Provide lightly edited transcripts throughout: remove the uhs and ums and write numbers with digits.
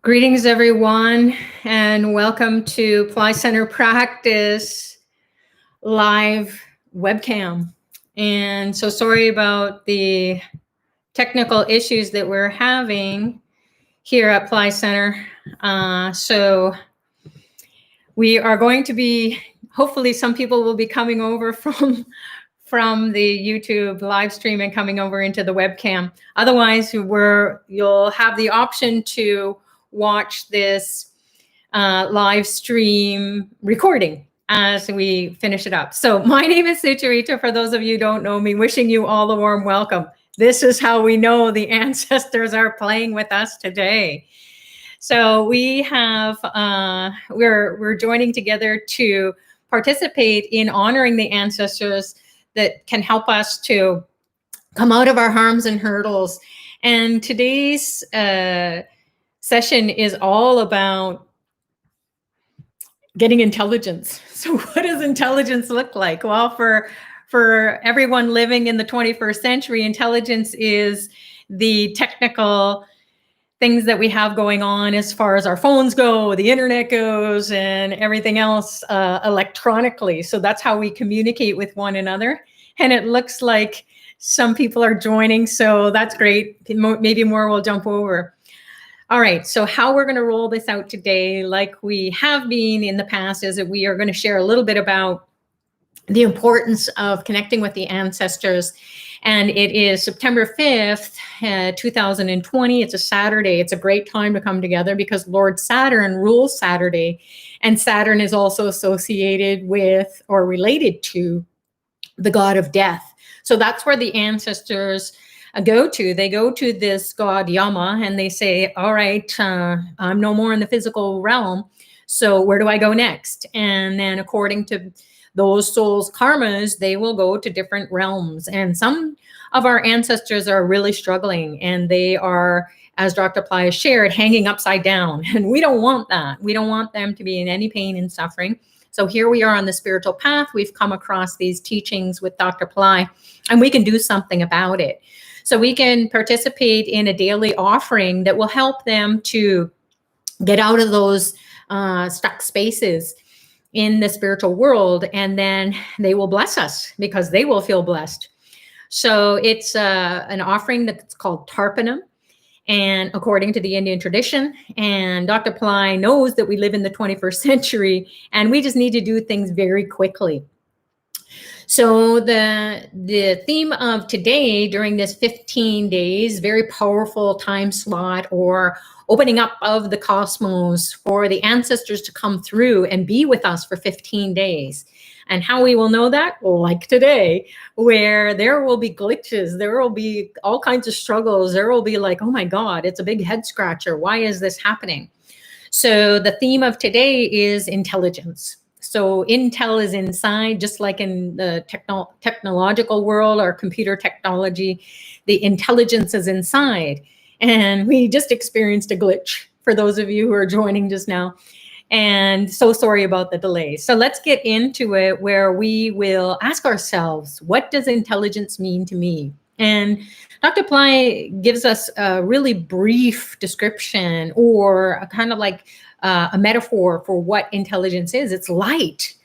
Greetings, everyone, and welcome to Apply Center Practice live webcam. And so sorry about the technical issues that we're having here at Apply Center. So we are going to be, hopefully some people will be coming over from the YouTube live stream and coming over into the webcam. Otherwise, you'll have the option to watch this live stream recording as we finish it up. So my name is Sucharita. For those of you who don't know me, wishing you all a warm welcome. This is how we know the ancestors are playing with us today. So we have, we're joining together to participate in honoring the ancestors that can help us to come out of our harms and hurdles. And today's session is all about getting intelligence. So what does intelligence look like? Well, for everyone living in the 21st century, intelligence is the technical things that we have going on as far as our phones go, the internet goes, and everything else electronically. So that's how we communicate with one another. And it looks like some people are joining, so that's great. Maybe more will jump over. All right, so how we're gonna roll this out today, like we have been in the past, is that we are gonna share a little bit about the importance of connecting with the ancestors. And it is September 5th, 2020. It's a Saturday. It's a great time to come together because Lord Saturn rules Saturday. And Saturn is also associated with or related to the god of death. So that's where the ancestors go to. They go to this god Yama and they say, all right, I'm no more in the physical realm. So where do I go next? And then according to those souls' karmas, they will go to different realms. And some of our ancestors are really struggling and they are, as Dr. Ply has shared, hanging upside down. And we don't want that. We don't want them to be in any pain and suffering. So here we are on the spiritual path. We've come across these teachings with Dr. Ply and we can do something about it. So we can participate in a daily offering that will help them to get out of those stuck spaces in the spiritual world, and then they will bless us because they will feel blessed. So it's an offering that's called Tarpon, and according to the Indian tradition, and Dr. Ply knows that we live in the 21st century and we just need to do things very quickly. So the theme of today during this 15 days, very powerful time slot or opening up of the cosmos for the ancestors to come through and be with us for 15 days. And how we will know that? Like today, where there will be glitches, there will be all kinds of struggles. There will be like, oh my God, it's a big head scratcher. Why is this happening? So the theme of today is intelligence. So intel is inside, just like in the technological world or computer technology, the intelligence is inside. And we just experienced a glitch for those of you who are joining just now. And so sorry about the delay. So let's get into it where we will ask ourselves, what does intelligence mean to me? And Dr. Ply gives us a really brief description or a kind of like a metaphor for what intelligence is. It's light.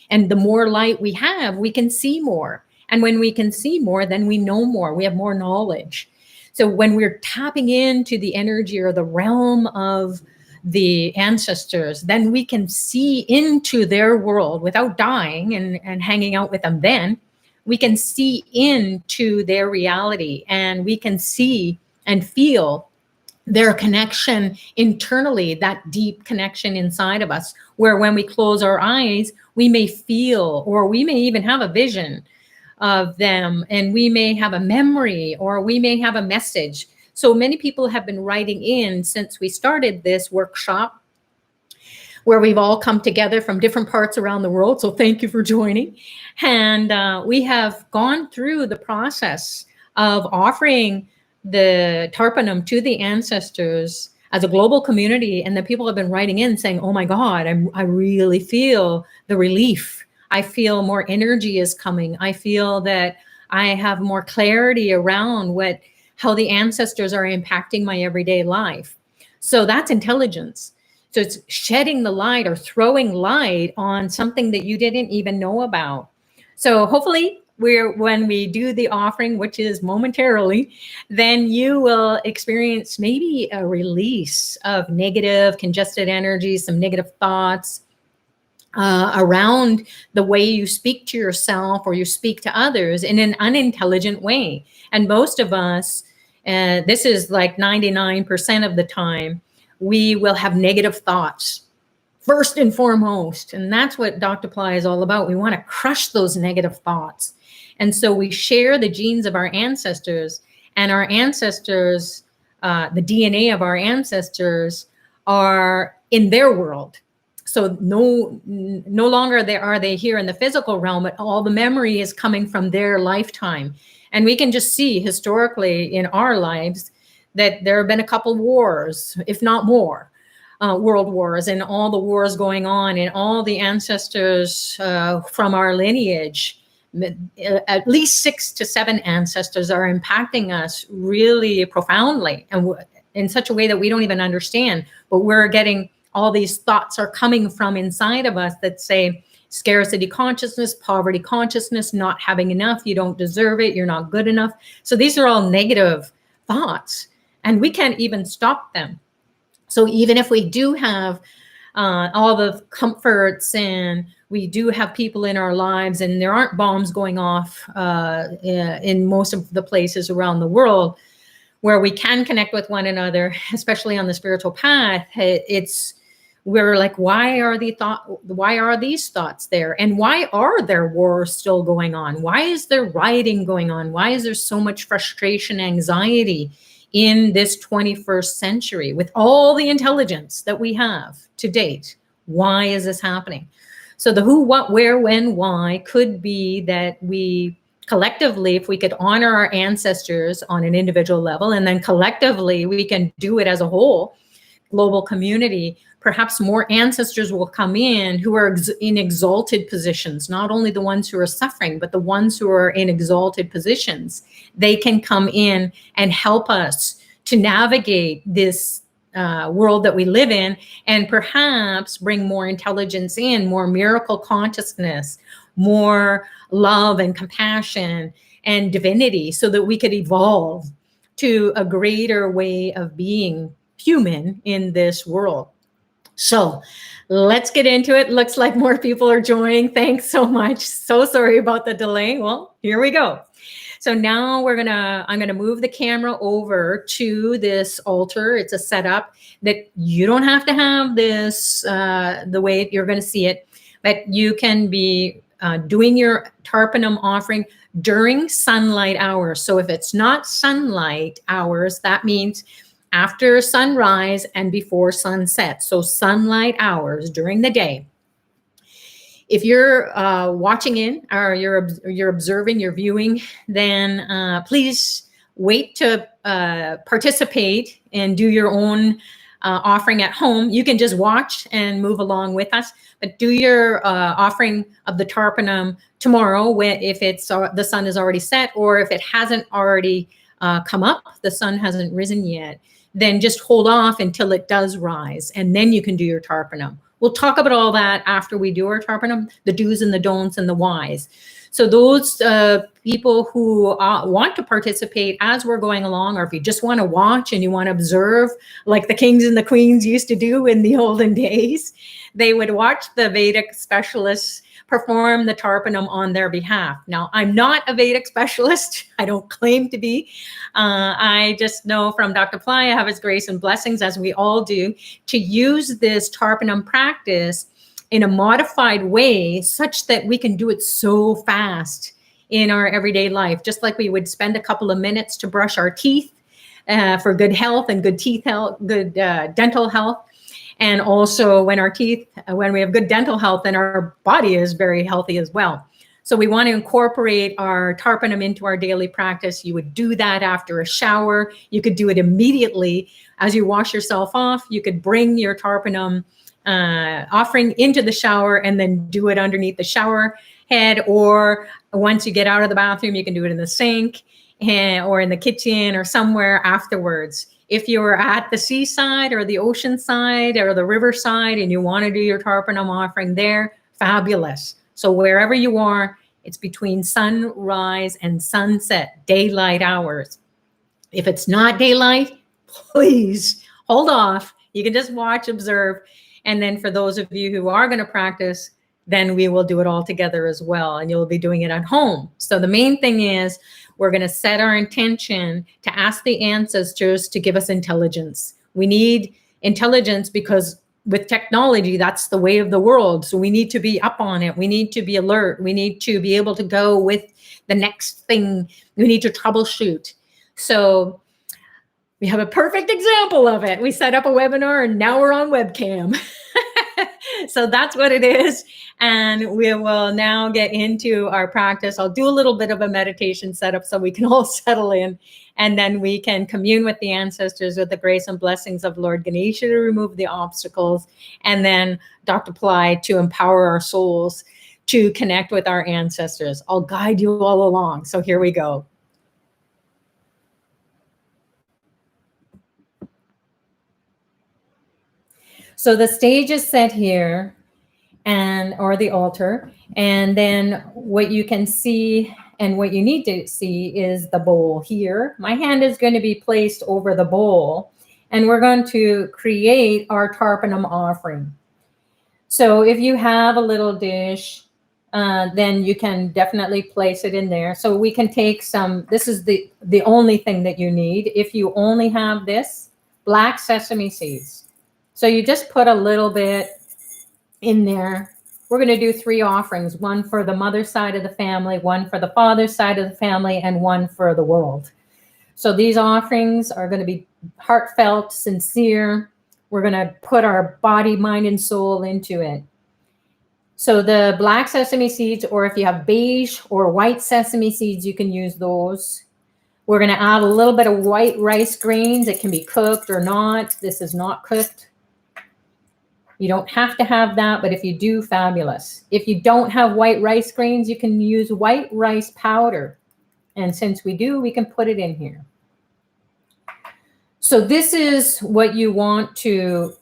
And the more light we have, we can see more. And when we can see more, then we know more. We have more knowledge. So when we're tapping into the energy or the realm of the ancestors, then we can see into their world without dying and hanging out with them. Then we can see into their reality and we can see and feel their connection internally, that deep connection inside of us, where when we close our eyes, we may feel, or we may even have a vision of them, and we may have a memory, or we may have a message. So many people have been writing in since we started this workshop, where we've all come together from different parts around the world. So thank you for joining. And we have gone through the process of offering the Tarpanum to the ancestors as a global community. And the people have been writing in saying, oh my God, I really feel the relief. I feel more energy is coming. I feel that I have more clarity around how the ancestors are impacting my everyday life. So that's intelligence. So it's shedding the light or throwing light on something that you didn't even know about. So hopefully when we do the offering, which is momentarily, then you will experience maybe a release of negative congested energy, some negative thoughts, around the way you speak to yourself or you speak to others in an unintelligent way. And most of us, this is like 99% of the time, we will have negative thoughts first and foremost. And that's what Dr. Ply is all about. We want to crush those negative thoughts. And so we share the genes of our ancestors, and our ancestors, the DNA of our ancestors are in their world. So no longer are they here in the physical realm, but all the memory is coming from their lifetime. And we can just see historically in our lives that there have been a couple wars, if not more, world wars, and all the wars going on, and all the ancestors from our lineage, at least 6 to 7 ancestors are impacting us really profoundly, and in such a way that we don't even understand. But we're getting all these thoughts are coming from inside of us that say scarcity consciousness, poverty consciousness, not having enough, you don't deserve it, you're not good enough. So these are all negative thoughts, and we can't even stop them. So even if we do have all the comforts, and we do have people in our lives, and there aren't bombs going off in most of the places around the world where we can connect with one another, especially on the spiritual path, we're like, why are these thoughts there? And why are there wars still going on? Why is there rioting going on? Why is there so much frustration, anxiety in this 21st century with all the intelligence that we have to date? Why is this happening? So the who, what, where, when, why could be that we collectively, if we could honor our ancestors on an individual level, and then collectively we can do it as a whole, global community, perhaps more ancestors will come in who are in exalted positions, not only the ones who are suffering, but the ones who are in exalted positions. They can come in and help us to navigate this world that we live in, and perhaps bring more intelligence in, more miracle consciousness, more love and compassion and divinity, so that we could evolve to a greater way of being human in this world. So let's get into it. Looks like more people are joining. Thanks so much. So sorry about the delay. Well, here we go. So now I'm gonna move the camera over to this altar. It's a setup that you don't have to have this the way you're gonna see it, but you can be doing your Tarpon offering during sunlight hours. So if it's not sunlight hours, that means after sunrise and before sunset. So sunlight hours during the day. If you're watching in, or you're observing, you're viewing, then please wait to participate and do your own offering at home. You can just watch and move along with us, but do your offering of the Tarpon tomorrow, if it's the sun is already set, or if it hasn't already come up, the sun hasn't risen yet, then just hold off until it does rise, and then you can do your Tarpon. We'll talk about all that after we do our Tarpon, the do's and the don'ts and the whys. So those people who want to participate as we're going along, or if you just want to watch and you want to observe like the kings and the queens used to do in the olden days, they would watch the Vedic specialists perform the Tarpon on their behalf. Now, I'm not a Vedic specialist. I don't claim to be. I just know from Dr. Ply, I have his grace and blessings, as we all do, to use this Tarpon practice in a modified way such that we can do it so fast in our everyday life, just like we would spend a couple of minutes to brush our teeth for good health and good teeth health, good dental health. And also when we have good dental health, then our body is very healthy as well. So we want to incorporate our Tarpon into our daily practice. You would do that after a shower. You could do it immediately as you wash yourself off. You could bring your Tarpon offering into the shower and then do it underneath the shower head, or once you get out of the bathroom, you can do it in the sink or in the kitchen or somewhere afterwards. If you're at the seaside or the ocean side or the riverside and you want to do your Tarpon offering there, fabulous. So wherever you are, it's between sunrise and sunset, daylight hours. If it's not daylight, please hold off. You can just watch, observe. And then for those of you who are going to practice, then we will do it all together as well. And you'll be doing it at home. So the main thing is we're going to set our intention to ask the ancestors to give us intelligence. We need intelligence because with technology, that's the way of the world. So we need to be up on it. We need to be alert. We need to be able to go with the next thing. We need to troubleshoot. So we have a perfect example of it. We set up a webinar and now we're on webcam. So that's what it is. And we will now get into our practice. I'll do a little bit of a meditation setup so we can all settle in. And then we can commune with the ancestors with the grace and blessings of Lord Ganesha to remove the obstacles. And then Dr. Ply to empower our souls to connect with our ancestors. I'll guide you all along. So here we go. So the stage is set here, or the altar, and then what you can see and what you need to see is the bowl here. My hand is going to be placed over the bowl, and we're going to create our Tarpon offering. So if you have a little dish, then you can definitely place it in there. So we can take some, this is the only thing that you need. If you only have this, black sesame seeds. So you just put a little bit in there. We're going to do 3 offerings, one for the mother's side of the family, one for the father's side of the family, and one for the world. So these offerings are going to be heartfelt, sincere. We're going to put our body, mind, and soul into it. So the black sesame seeds, or if you have beige or white sesame seeds, you can use those. We're going to add a little bit of white rice grains. It can be cooked or not. This is not cooked. You don't have to have that, but if you do, fabulous. If you don't have white rice grains, you can use white rice powder. And since we do, we can put it in here. So this is what you want to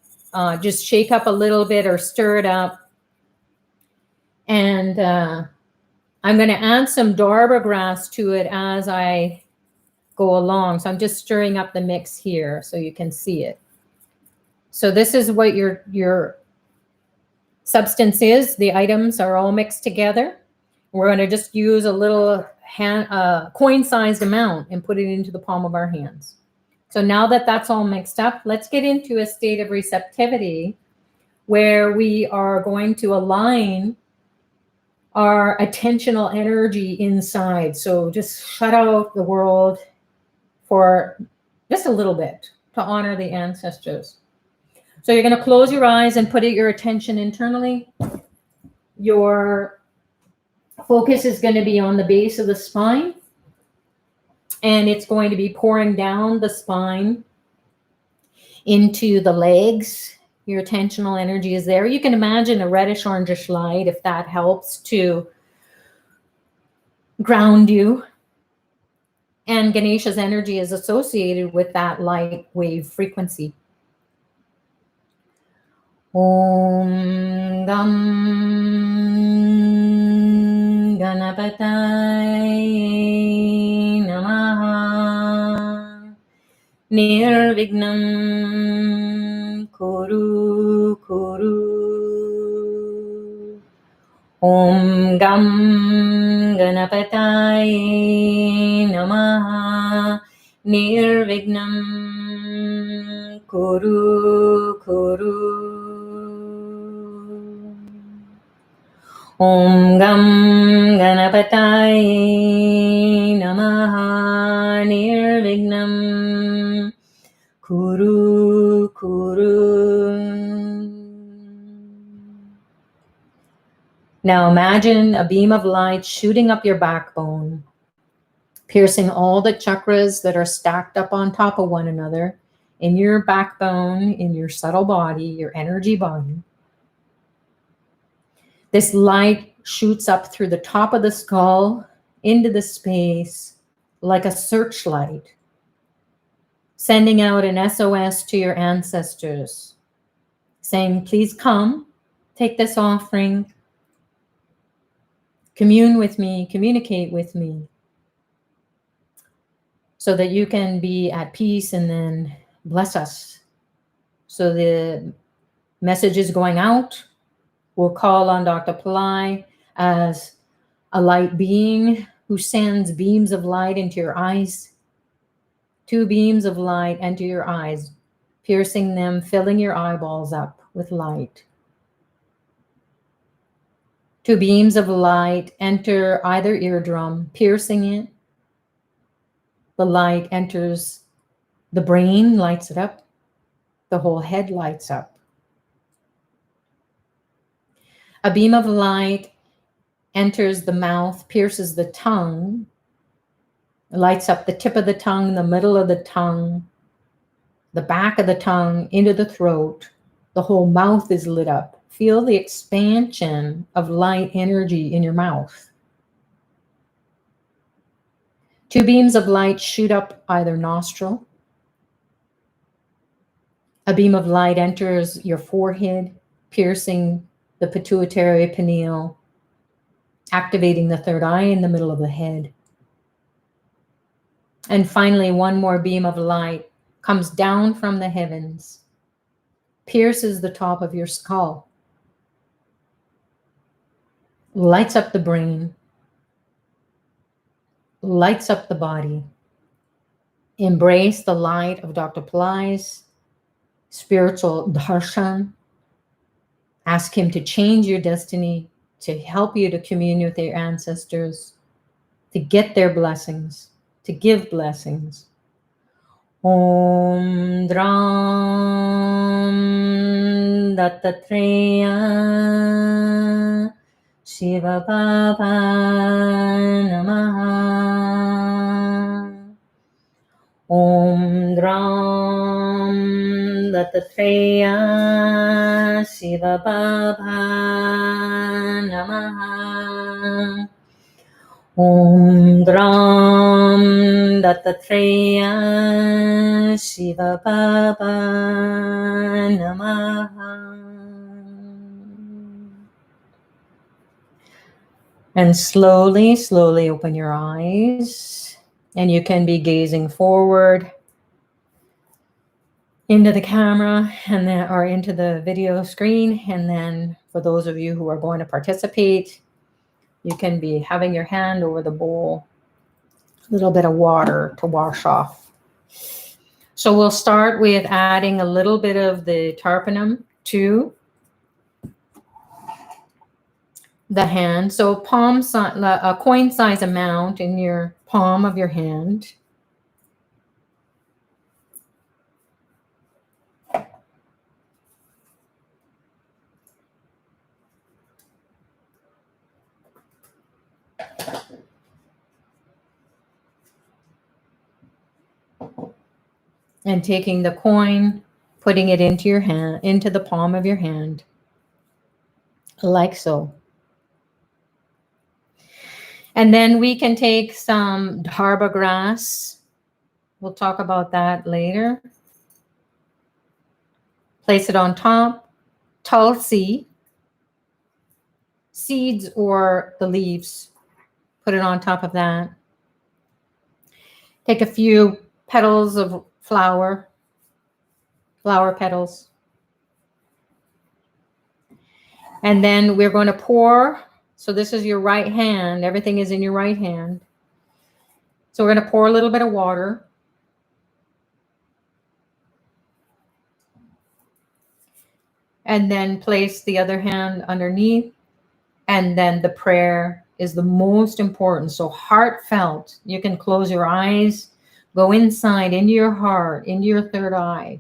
just shake up a little bit or stir it up. And I'm going to add some Darba grass to it as I go along. So I'm just stirring up the mix here so you can see it. So this is what your substance is. The items are all mixed together. We're going to just use a little coin-sized amount and put it into the palm of our hands. So now that that's all mixed up, let's get into a state of receptivity where we are going to align our attentional energy inside. So just shut out the world for just a little bit to honor the ancestors. So you're going to close your eyes and put your attention internally. Your focus is going to be on the base of the spine. And it's going to be pouring down the spine into the legs. Your attentional energy is there. You can imagine a reddish orangish light if that helps to ground you. And Ganesha's energy is associated with that light wave frequency. Om Gam Ganapataye Namaha Nirvignam Kuru Kuru. Om Gam Ganapataye Namaha Nirvignam Kuru Kuru. Om Gam Ganapataye Namaha Nirvignam Kuru Kuru. Now imagine a beam of light shooting up your backbone, piercing all the chakras that are stacked up on top of one another in your backbone, in your subtle body, your energy body. This light shoots up through the top of the skull into the space like a searchlight, sending out an SOS to your ancestors, saying, please come, take this offering, commune with me, communicate with me, so that you can be at peace and then bless us. So the message is going out. We'll call on Dr. Pillai as a light being who sends beams of light into your eyes. 2 beams of light enter your eyes, piercing them, filling your eyeballs up with light. 2 beams of light enter either eardrum, piercing it. The light enters the brain, lights it up. The whole head lights up. A beam of light enters the mouth, pierces the tongue, lights up the tip of the tongue, the middle of the tongue, the back of the tongue, into the throat. The whole mouth is lit up. Feel the expansion of light energy in your mouth. 2 beams of light shoot up either nostril. A beam of light enters your forehead, piercing the pituitary pineal, activating the 3rd eye in the middle of the head. And finally, 1 more beam of light comes down from the heavens, pierces the top of your skull, lights up the brain, lights up the body. Embrace the light of Dr. Pillai's spiritual darshan. Ask him to change your destiny, to help you to commune with your ancestors, to get their blessings, to give blessings. Om Dram Dattatreya Shiva Baba Namaha. Om Dram Dattatreya Shiva Baba Namaha. Om Dram Dattatreya Shiva Baba Namaha. And slowly, slowly open your eyes, and you can be gazing forward into the camera and then, or into the video screen. And then for those of you who are going to participate, you can be having your hand over the bowl, a little bit of water to wash off. So we'll start with adding a little bit of the tarpanum to the hand. So palm size, a coin size amount in your palm of your hand. And taking the coin, putting it into your hand, into the palm of your hand, like so. And then we can take some dharba grass. We'll talk about that later. Place it on top. Tulsi, seeds or the leaves, put it on top of that. Take a few petals of flower petals. And then we're going to pour. So this is your right hand. Everything is in your right hand. So we're going to pour a little bit of water. And then place the other hand underneath. And then the prayer is the most important. So heartfelt. You can close your eyes, go inside into your heart, into your 3rd eye,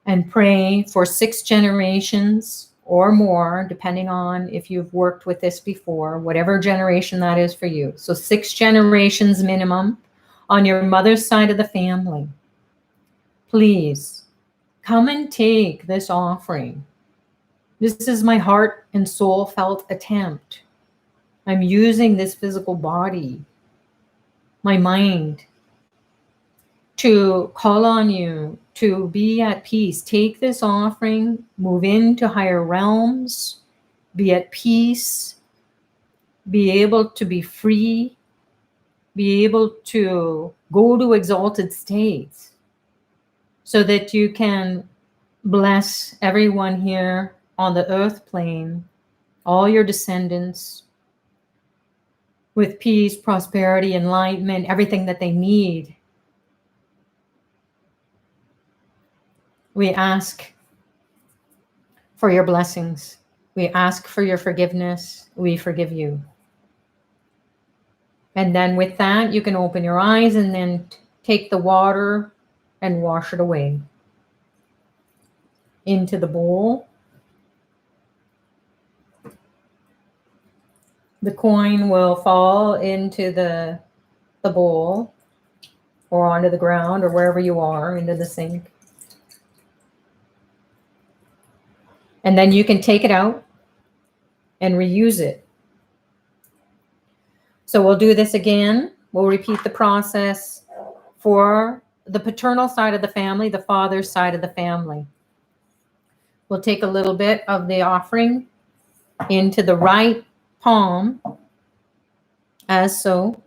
and pray for 6 generations or more, depending on if you've worked with this before, whatever generation that is for you. So 6 generations minimum on your mother's side of the family. Please come and take this offering. This is my heart and soul felt attempt. I'm using this physical body, my mind, to call on you to be at peace. Take this offering, move into higher realms, be at peace, be able to be free, be able to go to exalted states so that you can bless everyone here on the earth plane, all your descendants, with peace, prosperity, enlightenment, everything that they need. We ask for your blessings. We ask for your forgiveness. We forgive you. And then with that, you can open your eyes and then take the water and wash it away into the bowl. The coin will fall into the bowl or onto the ground or wherever you are, into the sink. And then you can take it out and reuse it. So we'll do this again. We'll repeat the process for the paternal side of the family, the father's side of the family. We'll take a little bit of the offering into the right palm, as so.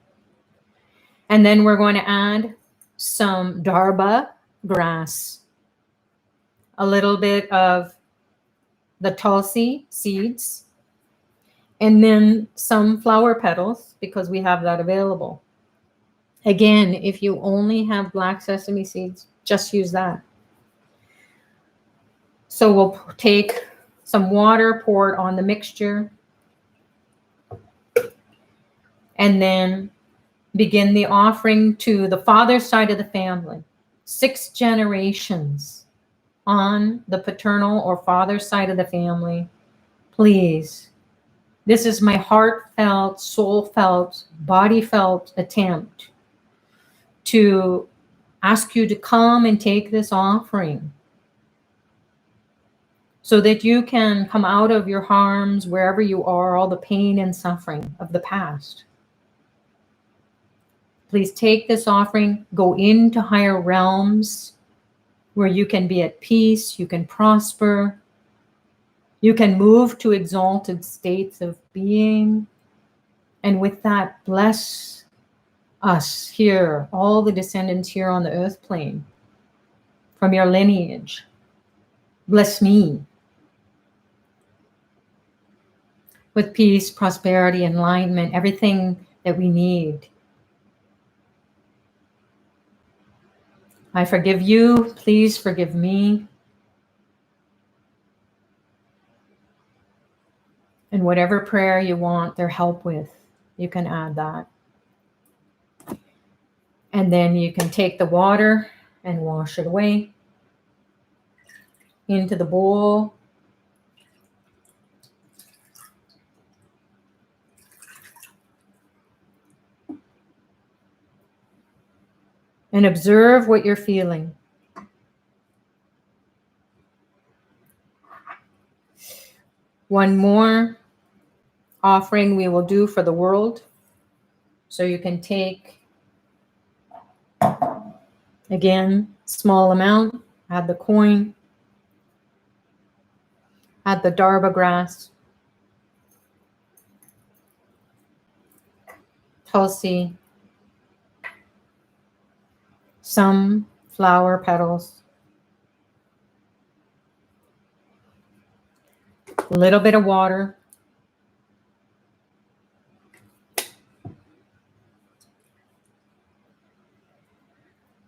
And then we're going to add some darba grass, a little bit of the tulsi seeds, and then some flower petals, because we have that available. Again, if you only have black sesame seeds, just use that. So we'll take some water, pour it on the mixture, and then begin the offering to the father's side of the family. 6 generations on the paternal or father's side of the family. Please, this is my heartfelt, soul-felt, body-felt attempt to ask you to come and take this offering so that you can come out of your harms, wherever you are, all the pain and suffering of the past. Please take this offering, go into higher realms where you can be at peace, you can prosper, you can move to exalted states of being. And with that, bless us here, all the descendants here on the earth plane, from your lineage. Bless me with peace, prosperity, enlightenment, everything that we need. I forgive you. Please forgive me. And whatever prayer you want their help with, you can add that. And then you can take the water and wash it away into the bowl. And observe what you're feeling. One more offering we will do for the world. So you can take, again, small amount, add the coin, add the darba grass, tulsi, some flower petals, a little bit of water,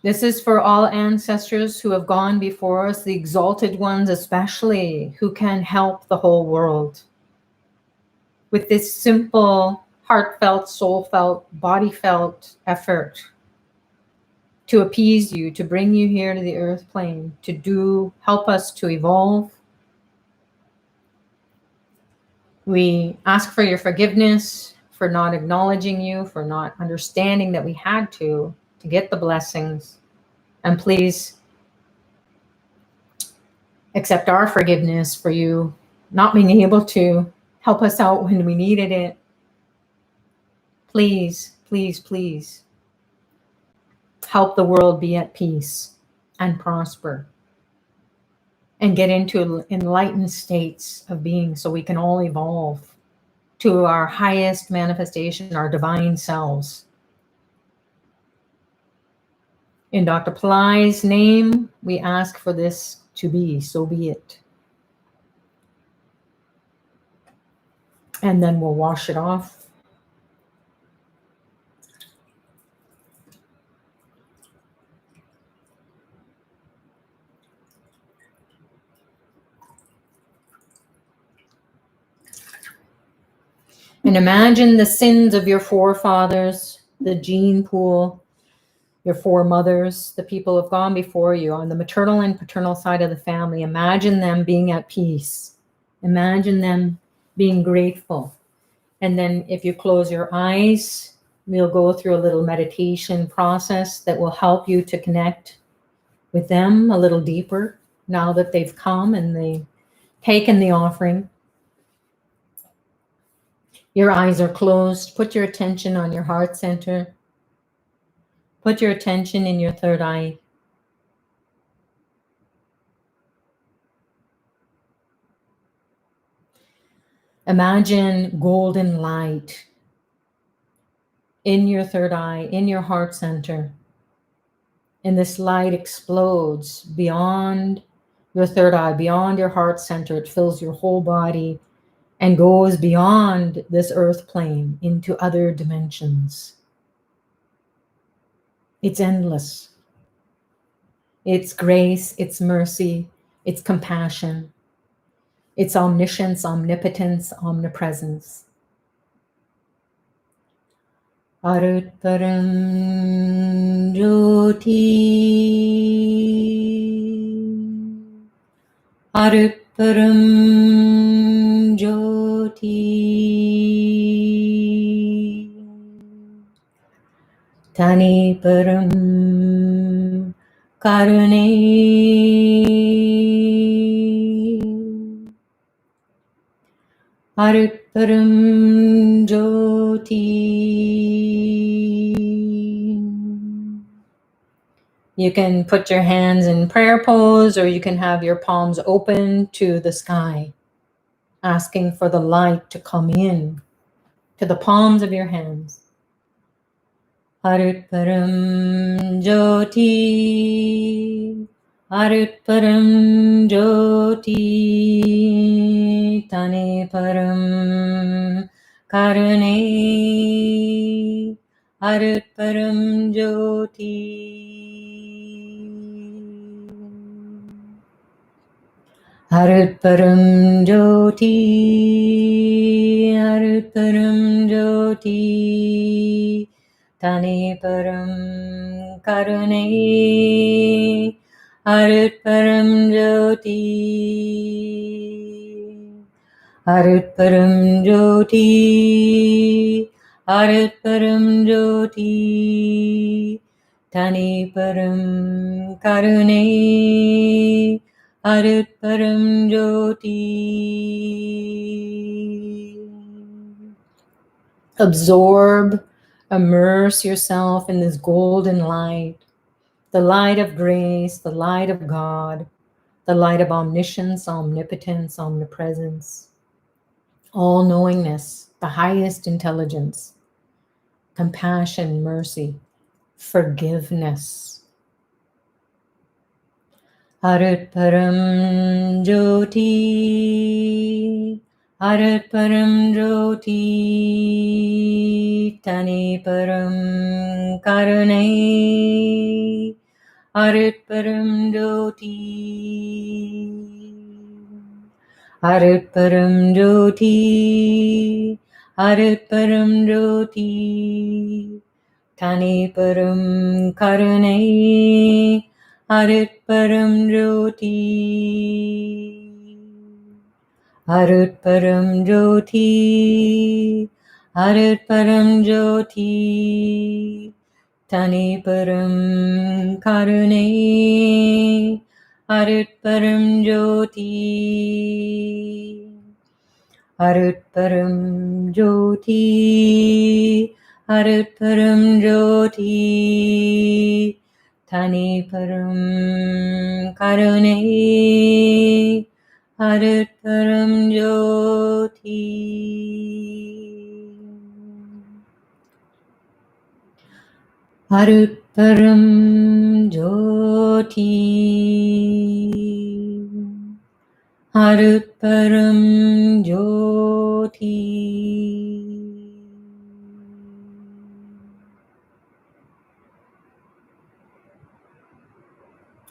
this is for all ancestors who have gone before us, the exalted ones especially, who can help the whole world. With this simple, heartfelt, soul-felt, body-felt effort to appease you, to bring you here to the earth plane, to help us to evolve. We ask for your forgiveness for not acknowledging you, for not understanding that we had to get the blessings. And please accept our forgiveness for you not being able to help us out when we needed it. Please, please, please. help the world be at peace and prosper and get into enlightened states of being so we can all evolve to our highest manifestation, our divine selves. In Dr. Pillai's name, we ask for this to be, so be it. And then we'll wash it off. And imagine the sins of your forefathers, the gene pool, your foremothers, the people who have gone before you on the maternal and paternal side of the family. Imagine them being at peace. Imagine them being grateful. And then if you close your eyes, we'll go through a little meditation process that will help you to connect with them a little deeper now that they've come and they've taken the offering. Your eyes are closed. Put your attention on your heart center. Put your attention in your third eye. Imagine golden light in your third eye, in your heart center. And this light explodes beyond your third eye, beyond your heart center. It fills your whole body and goes beyond this earth plane into other dimensions. It's endless. It's grace, it's mercy, it's compassion, it's omniscience, omnipotence, omnipresence. Arutparam Jyoti, Arutparam Jyoti, Tani Param Karune, Arutparam Jyoti. You can put your hands in prayer pose, or you can have your palms open to the sky, asking for the light to come in to the palms of your hands. Arutparam Jyoti, Arutparam Jyoti, Tane Param Karune, Arutparam Jyoti. Arutparam Jyoti, Arutparam Jyoti, Tane Param Karune, Arutparam Jyoti, Arutparam Jyoti, Arutparam Jyoti, Tane Param Karune, Arutparam Jyoti. Absorb, immerse yourself in this golden light, the light of grace, the light of God, the light of omniscience, omnipotence, omnipresence, all-knowingness, the highest intelligence, compassion, mercy, forgiveness. Arutparam Jyoti, Arutparam Jyoti, Tane Param Karune, Arutparam Jyoti, Arutparam Jyoti, Arutparam Jyoti, Tane Param Karune, Arutparam Jyoti, Arutparam Jyoti, Arutparam Jyoti, Tane Param Karune, Arutparam Jyoti, Arutparam Jyoti, Harutparam Jyoti Taniparam Karune Harutparam Jyoti Harutparam Jyoti Harutparam Jyoti.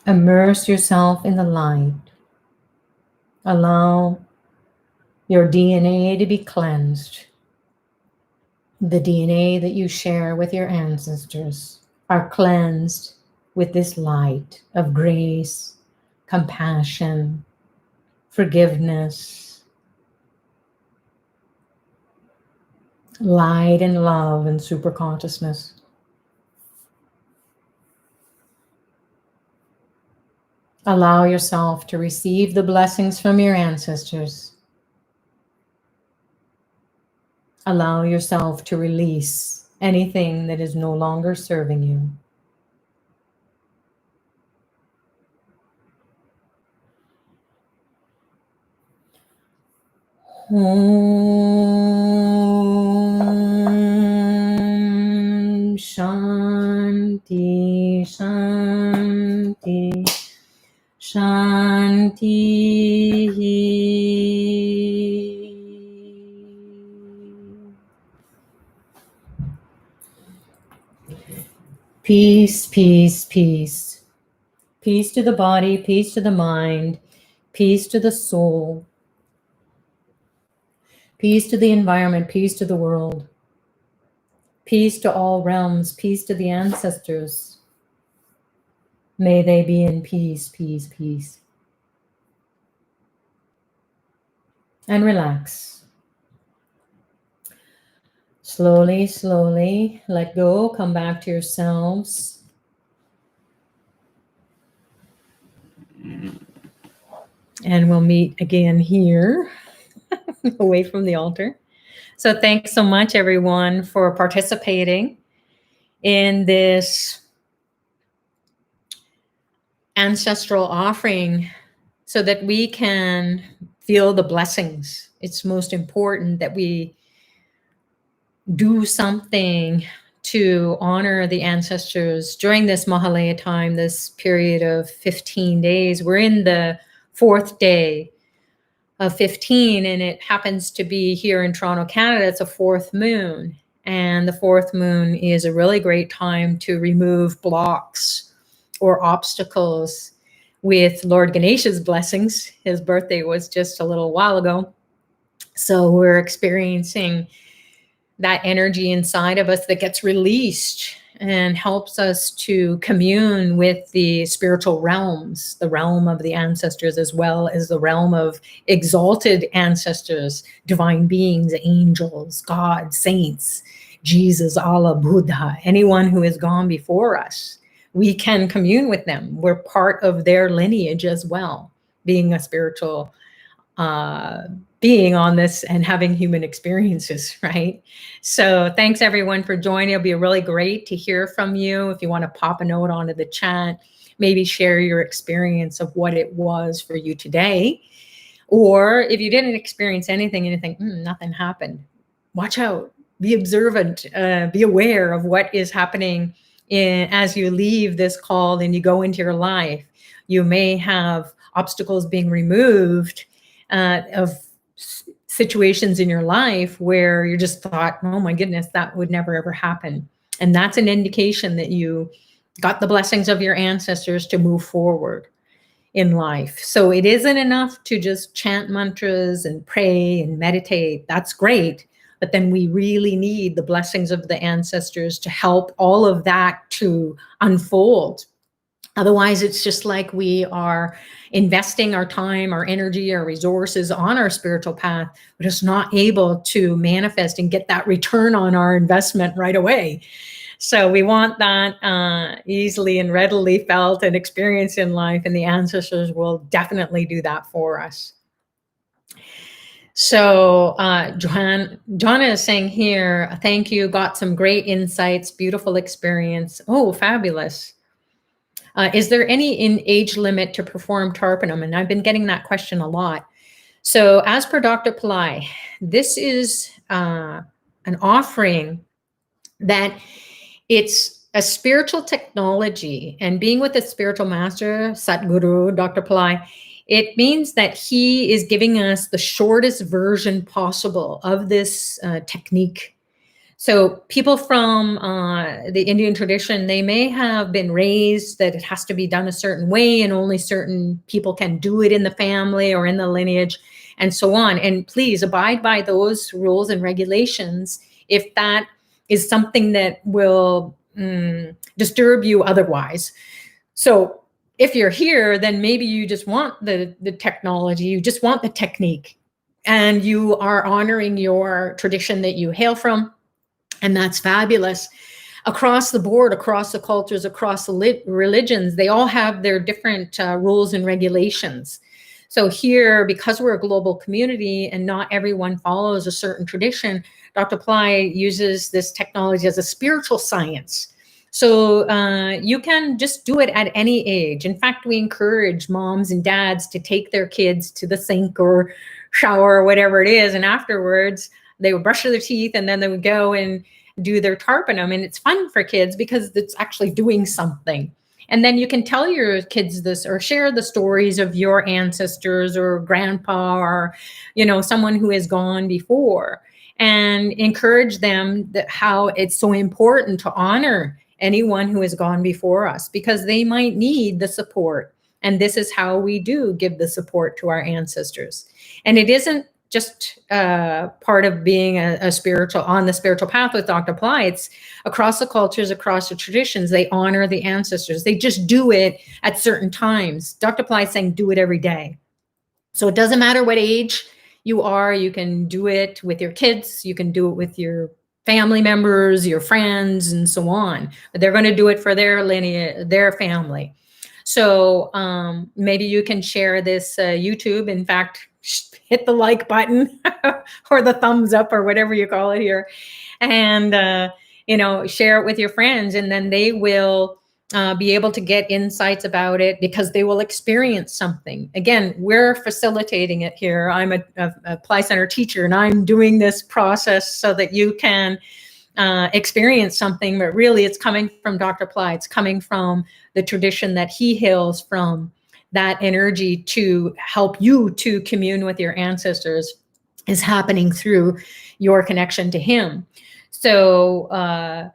Immerse yourself in the light. Allow your DNA to be cleansed. The DNA that you share with your ancestors are cleansed with this light of grace, compassion, forgiveness, light and love and superconsciousness. Allow yourself to receive the blessings from your ancestors. Allow yourself to release anything that is no longer serving you. Om Shanti Shanti Shanti. Peace, peace, peace. Peace to the body, peace to the mind, peace to the soul, peace to the environment, peace to the world, peace to all realms, peace to the ancestors. May they be in peace, peace, peace. And relax. Slowly, slowly, let go, come back to yourselves. And we'll meet again here, away from the altar. So thanks so much, everyone, for participating in this ancestral offering so that we can feel the blessings. It's most important that we do something to honor the ancestors during this Mahalaya time, this period of 15 days. We're in the 4th day of 15, and it happens to be here in Toronto, Canada. It's a 4th moon, and the 4th moon is a really great time to remove blocks or obstacles with Lord Ganesha's blessings. His birthday was just a little while ago. So we're experiencing that energy inside of us that gets released and helps us to commune with the spiritual realms, the realm of the ancestors, as well as the realm of exalted ancestors, divine beings, angels, God, saints, Jesus, Allah, Buddha, anyone who has gone before us. We can commune with them. We're part of their lineage as well, being a spiritual being on this and having human experiences, right? So thanks everyone for joining. It'll be really great to hear from you. If you want to pop a note onto the chat, maybe share your experience of what it was for you today. Or if you didn't experience anything and you think, nothing happened, watch out, be observant, be aware of what is happening as you leave this call and you go into your life. You may have obstacles being removed of situations in your life where you just thought, oh my goodness, that would never ever happen. And that's an indication that you got the blessings of your ancestors to move forward in life. So it isn't enough to just chant mantras and pray and meditate. That's great. But then we really need the blessings of the ancestors to help all of that to unfold. Otherwise, it's just like we are investing our time, our energy, our resources on our spiritual path, but just not able to manifest and get that return on our investment right away. So we want that easily and readily felt and experienced in life, and the ancestors will definitely do that for us. So, Johanna is saying here, thank you, got some great insights, beautiful experience. Oh, fabulous. Is there any age limit to perform tarpanum? And I've been getting that question a lot. So, as per Dr. Pillai, this is an offering that it's a spiritual technology, and being with a spiritual master, Satguru, Dr. Pillai, it means that he is giving us the shortest version possible of this technique. So people from the Indian tradition, they may have been raised that it has to be done a certain way and only certain people can do it in the family or in the lineage and so on. And please abide by those rules and regulations if that is something that will disturb you otherwise. So if you're here, then maybe you just want the technology, you just want the technique, and you are honoring your tradition that you hail from. And that's fabulous. Across the board, across the cultures, across the religions, they all have their different rules and regulations. So here, because we're a global community and not everyone follows a certain tradition, Dr. Pillai uses this technology as a spiritual science. So you can just do it at any age. In fact, we encourage moms and dads to take their kids to the sink or shower or whatever it is. And afterwards, they would brush their teeth and then they would go and do their tarpanum. And it's fun for kids because it's actually doing something. And then you can tell your kids this or share the stories of your ancestors or grandpa or, someone who has gone before, and encourage them that how it's so important to honor anyone who has gone before us because they might need the support. And this is how we do give the support to our ancestors. And it isn't just part of being a spiritual on the spiritual path with Dr. Pillai. It's across the cultures, across the traditions. They honor the ancestors. They just do it at certain times. Dr. Pillai is saying do it every day. So it doesn't matter what age you are. You can do it with your kids. You can do it with your family members, your friends, and so on. But they're going to do it for their lineage, their family. So maybe you can share this YouTube. In fact, hit the like button or the thumbs up or whatever you call it here, and share it with your friends, and then they will be able to get insights about it because they will experience something. Again, we're facilitating it here. I'm a Pillai Center teacher, and I'm doing this process so that you can experience something, but really it's coming from Dr. Pillai. It's coming from the tradition that he hails from. That energy to help you to commune with your ancestors is happening through your connection to him. So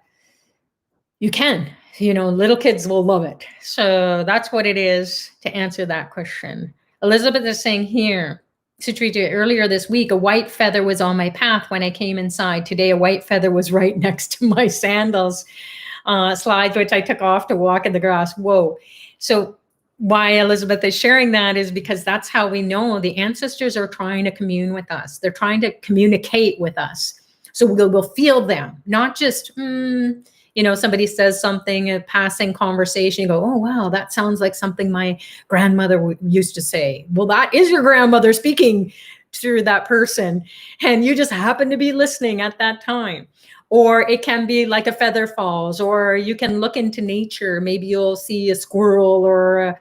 you can, little kids will love it. So that's what it is to answer that question. Elizabeth is saying here, Sutrija, earlier this week, a white feather was on my path when I came inside. Today, a white feather was right next to my sandals slides, which I took off to walk in the grass. Whoa. So why Elizabeth is sharing that is because that's how we know the ancestors are trying to commune with us. They're trying to communicate with us. So we'll feel them, not just, somebody says something, a passing conversation, you go, oh, wow, that sounds like something my grandmother used to say. Well, that is your grandmother speaking through that person. And you just happen to be listening at that time. Or it can be like a feather falls, or you can look into nature. Maybe you'll see a squirrel or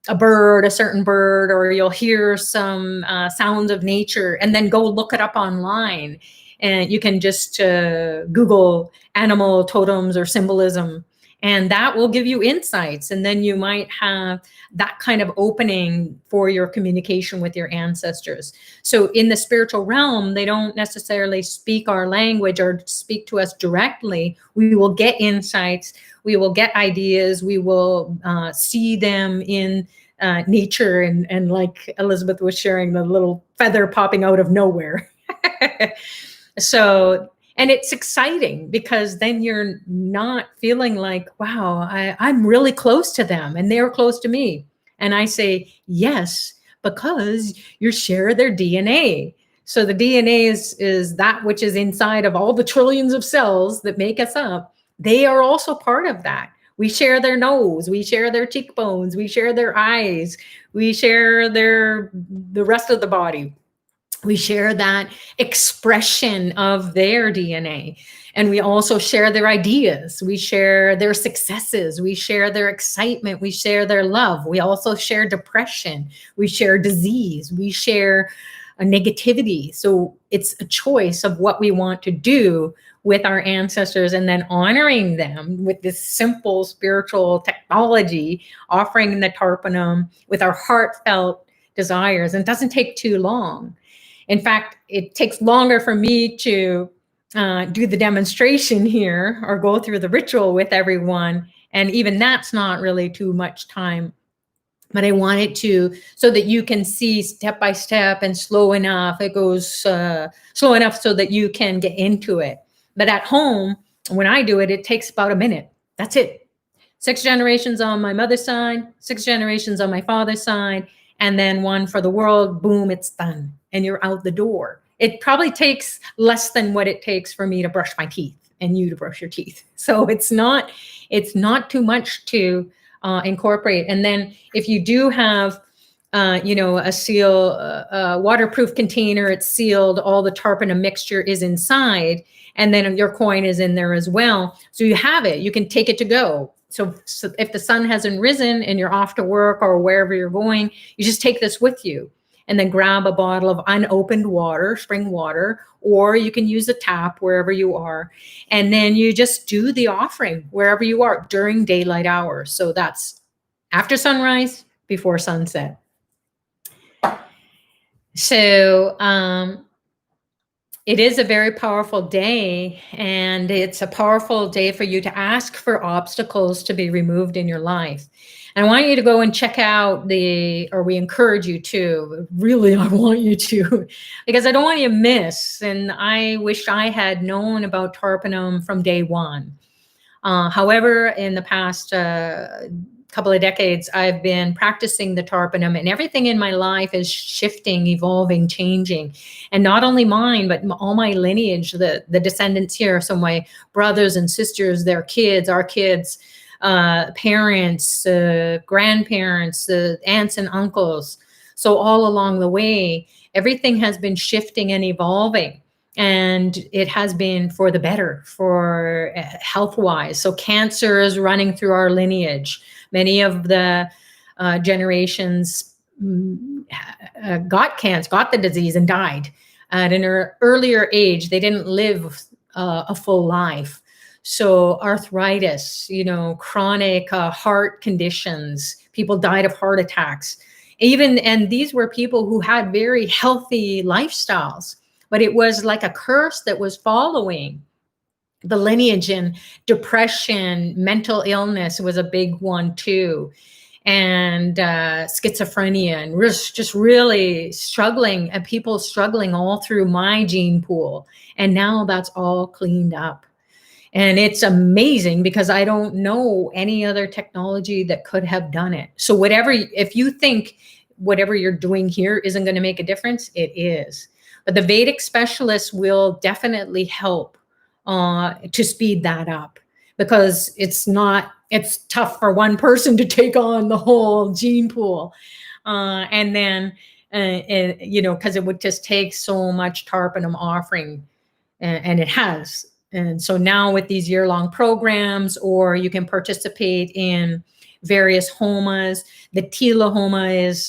a bird, a certain bird, or you'll hear some sounds of nature and then go look it up online. And you can just Google animal totems or symbolism, and that will give you insights. And then you might have that kind of opening for your communication with your ancestors. So in the spiritual realm, they don't necessarily speak our language or speak to us directly. We will get insights. We will get ideas. We will see them in nature. And like Elizabeth was sharing, the little feather popping out of nowhere. So, and it's exciting because then you're not feeling like, wow, I'm really close to them and they're close to me. And I say, yes, because you share their DNA. So the DNA is that which is inside of all the trillions of cells that make us up. They are also part of that. We share their nose, we share their cheekbones, we share their eyes, we share the rest of the body. We share that expression of their DNA. And we also share their ideas. We share their successes. We share their excitement. We share their love. We also share depression. We share disease. We share negativity. So it's a choice of what we want to do with our ancestors, and then honoring them with this simple spiritual technology, offering the Tarpanum with our heartfelt desires. And it doesn't take too long. In fact, it takes longer for me to do the demonstration here or go through the ritual with everyone. And even that's not really too much time. But I want it to, so that you can see step by step and slow enough. It goes slow enough so that you can get into it. But at home, when I do it, it takes about a minute. That's it. 6 generations on my mother's side, 6 generations on my father's side, and then one for the world. Boom, it's done. And you're out the door. It probably takes less than what it takes for me to brush my teeth and you to brush your teeth. So it's not too much to incorporate. And then if you do have, a seal, waterproof container, it's sealed, all the Tarpon mixture is inside, and then your coin is in there as well. So you have it, you can take it to go. So if the sun hasn't risen and you're off to work or wherever you're going, you just take this with you, and then grab a bottle of unopened water, spring water, or you can use a tap wherever you are. And then you just do the offering wherever you are during daylight hours. So that's after sunrise, before sunset. So it is a very powerful day, and it's a powerful day for you to ask for obstacles to be removed in your life. And I want you to go and check out or we encourage you to, really, I want you to, because I don't want you to miss. And I wish I had known about Tarpanum from day one. However, in the past couple of decades, I've been practicing the Tarpanum, and everything in my life is shifting, evolving, changing. And not only mine, but all my lineage, the descendants here. So my brothers and sisters, their kids, our kids, parents, grandparents, aunts and uncles. So all along the way, everything has been shifting and evolving. And it has been for the better, for health-wise. So cancer is running through our lineage. Many of the generations got cancer, got the disease, and died at an earlier age. They didn't live a full life. So arthritis, chronic heart conditions, people died of heart attacks. And these were people who had very healthy lifestyles, but it was like a curse that was following the lineage. And depression, mental illness was a big one too. And schizophrenia, and just really struggling, and people struggling all through my gene pool. And now that's all cleaned up. And it's amazing, because I don't know any other technology that could have done it. So if you think whatever you're doing here isn't going to make a difference, it is. But the Vedic specialists will definitely help to speed that up, because it's tough for one person to take on the whole gene pool. And then, because it would just take so much Tarpanum offering, and it has. And so now with these year-long programs, or you can participate in various homas. The tila homa is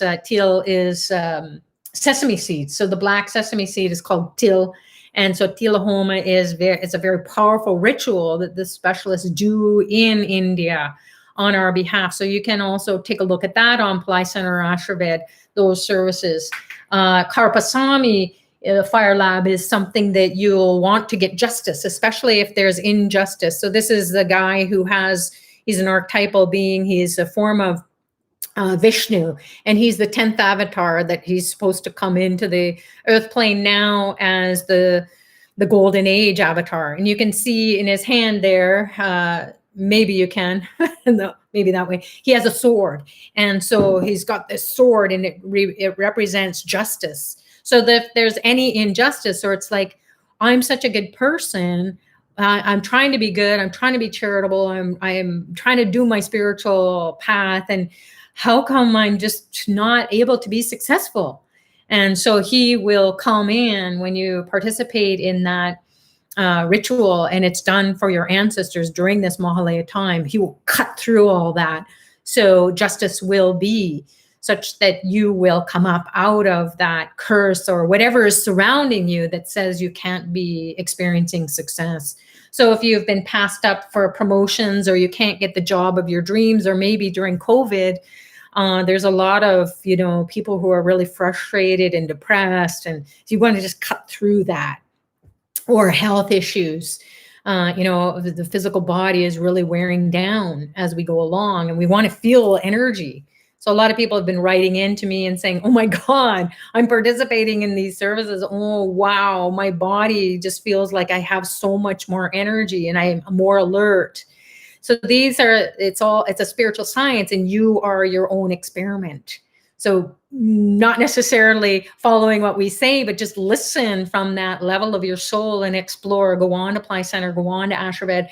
sesame seeds. So the black sesame seed is called til. And so tila homa it's a very powerful ritual that the specialists do in India on our behalf. So you can also take a look at that on Ply Center or Ashraved, those services. Karpasami, the Fire Lab, is something that you'll want to get justice, especially if there's injustice. So this is the guy he's an archetypal being. He's a form of Vishnu, and he's the 10th avatar that he's supposed to come into the earth plane now as the golden age avatar. And you can see in his hand there, maybe you can, no, maybe that way, he has a sword. And so he's got this sword, and it represents justice. So that if there's any injustice, or it's like, I'm such a good person, I'm trying to be good, I'm trying to be charitable, I am trying to do my spiritual path, and how come I'm just not able to be successful? And so he will come in when you participate in that ritual, and it's done for your ancestors during this Mahalaya time. He will cut through all that. So justice will be such that you will come up out of that curse or whatever is surrounding you that says you can't be experiencing success. So if you've been passed up for promotions, or you can't get the job of your dreams, or maybe during COVID, there's a lot of, people who are really frustrated and depressed, and you want to just cut through that. Or health issues. The physical body is really wearing down as we go along, and we want to feel energy. So a lot of people have been writing into me and saying, oh my God, I'm participating in these services. Oh, wow, my body just feels like I have so much more energy and I am more alert. So it's a spiritual science, and you are your own experiment. So not necessarily following what we say, but just listen from that level of your soul and explore. Go on to Apply Center, go on to Asheved,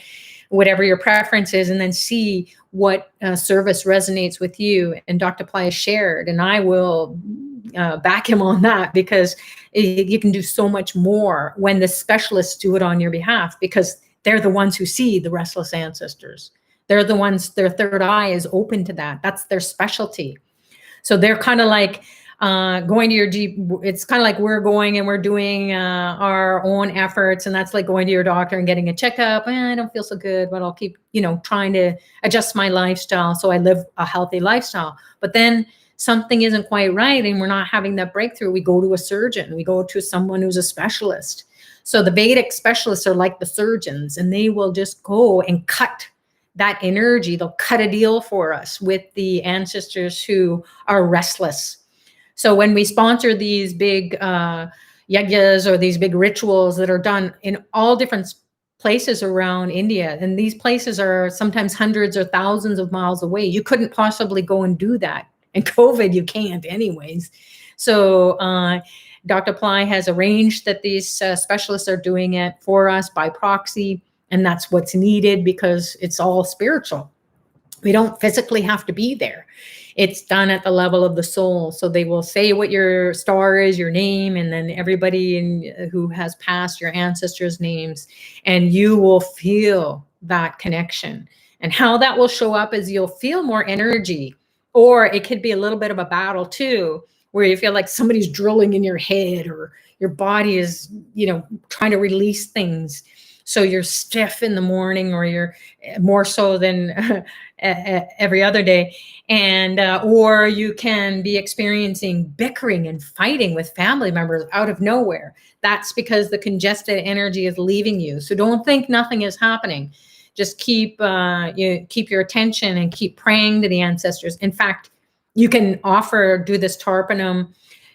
whatever your preference is, and then see what service resonates with you. And Dr. Ply has shared, and I will back him on that, because you can do so much more when the specialists do it on your behalf, because they're the ones who see the restless ancestors. They're the ones, their third eye is open to that. That's their specialty. So they're kind of like going to your it's kind of like we're going and we're doing our own efforts, and that's like going to your doctor and getting a checkup. I don't feel so good, but I'll keep, trying to adjust my lifestyle so I live a healthy lifestyle. But then something isn't quite right, and we're not having that breakthrough. We go to a surgeon. We go to someone who's a specialist. So the Vedic specialists are like the surgeons, and they will just go and cut that energy. They'll cut a deal for us with the ancestors who are restless. So when we sponsor these big yajnas, or these big rituals that are done in all different places around India, and these places are sometimes hundreds or thousands of miles away, you couldn't possibly go and do that. And COVID, you can't anyways. So Dr. Ply has arranged that these specialists are doing it for us by proxy. And that's what's needed, because it's all spiritual. We don't physically have to be there. It's done at the level of the soul. So they will say what your star is, your name, and then everybody who has passed, your ancestors' names, and you will feel that connection. And how that will show up is you'll feel more energy, or it could be a little bit of a battle too, where you feel like somebody's drilling in your head, or your body is, trying to release things. So you're stiff in the morning, or you're more so than every other day. And, or you can be experiencing bickering and fighting with family members out of nowhere. That's because the congested energy is leaving you. So don't think nothing is happening. Just keep your attention and keep praying to the ancestors. In fact, you can do this tarpanam.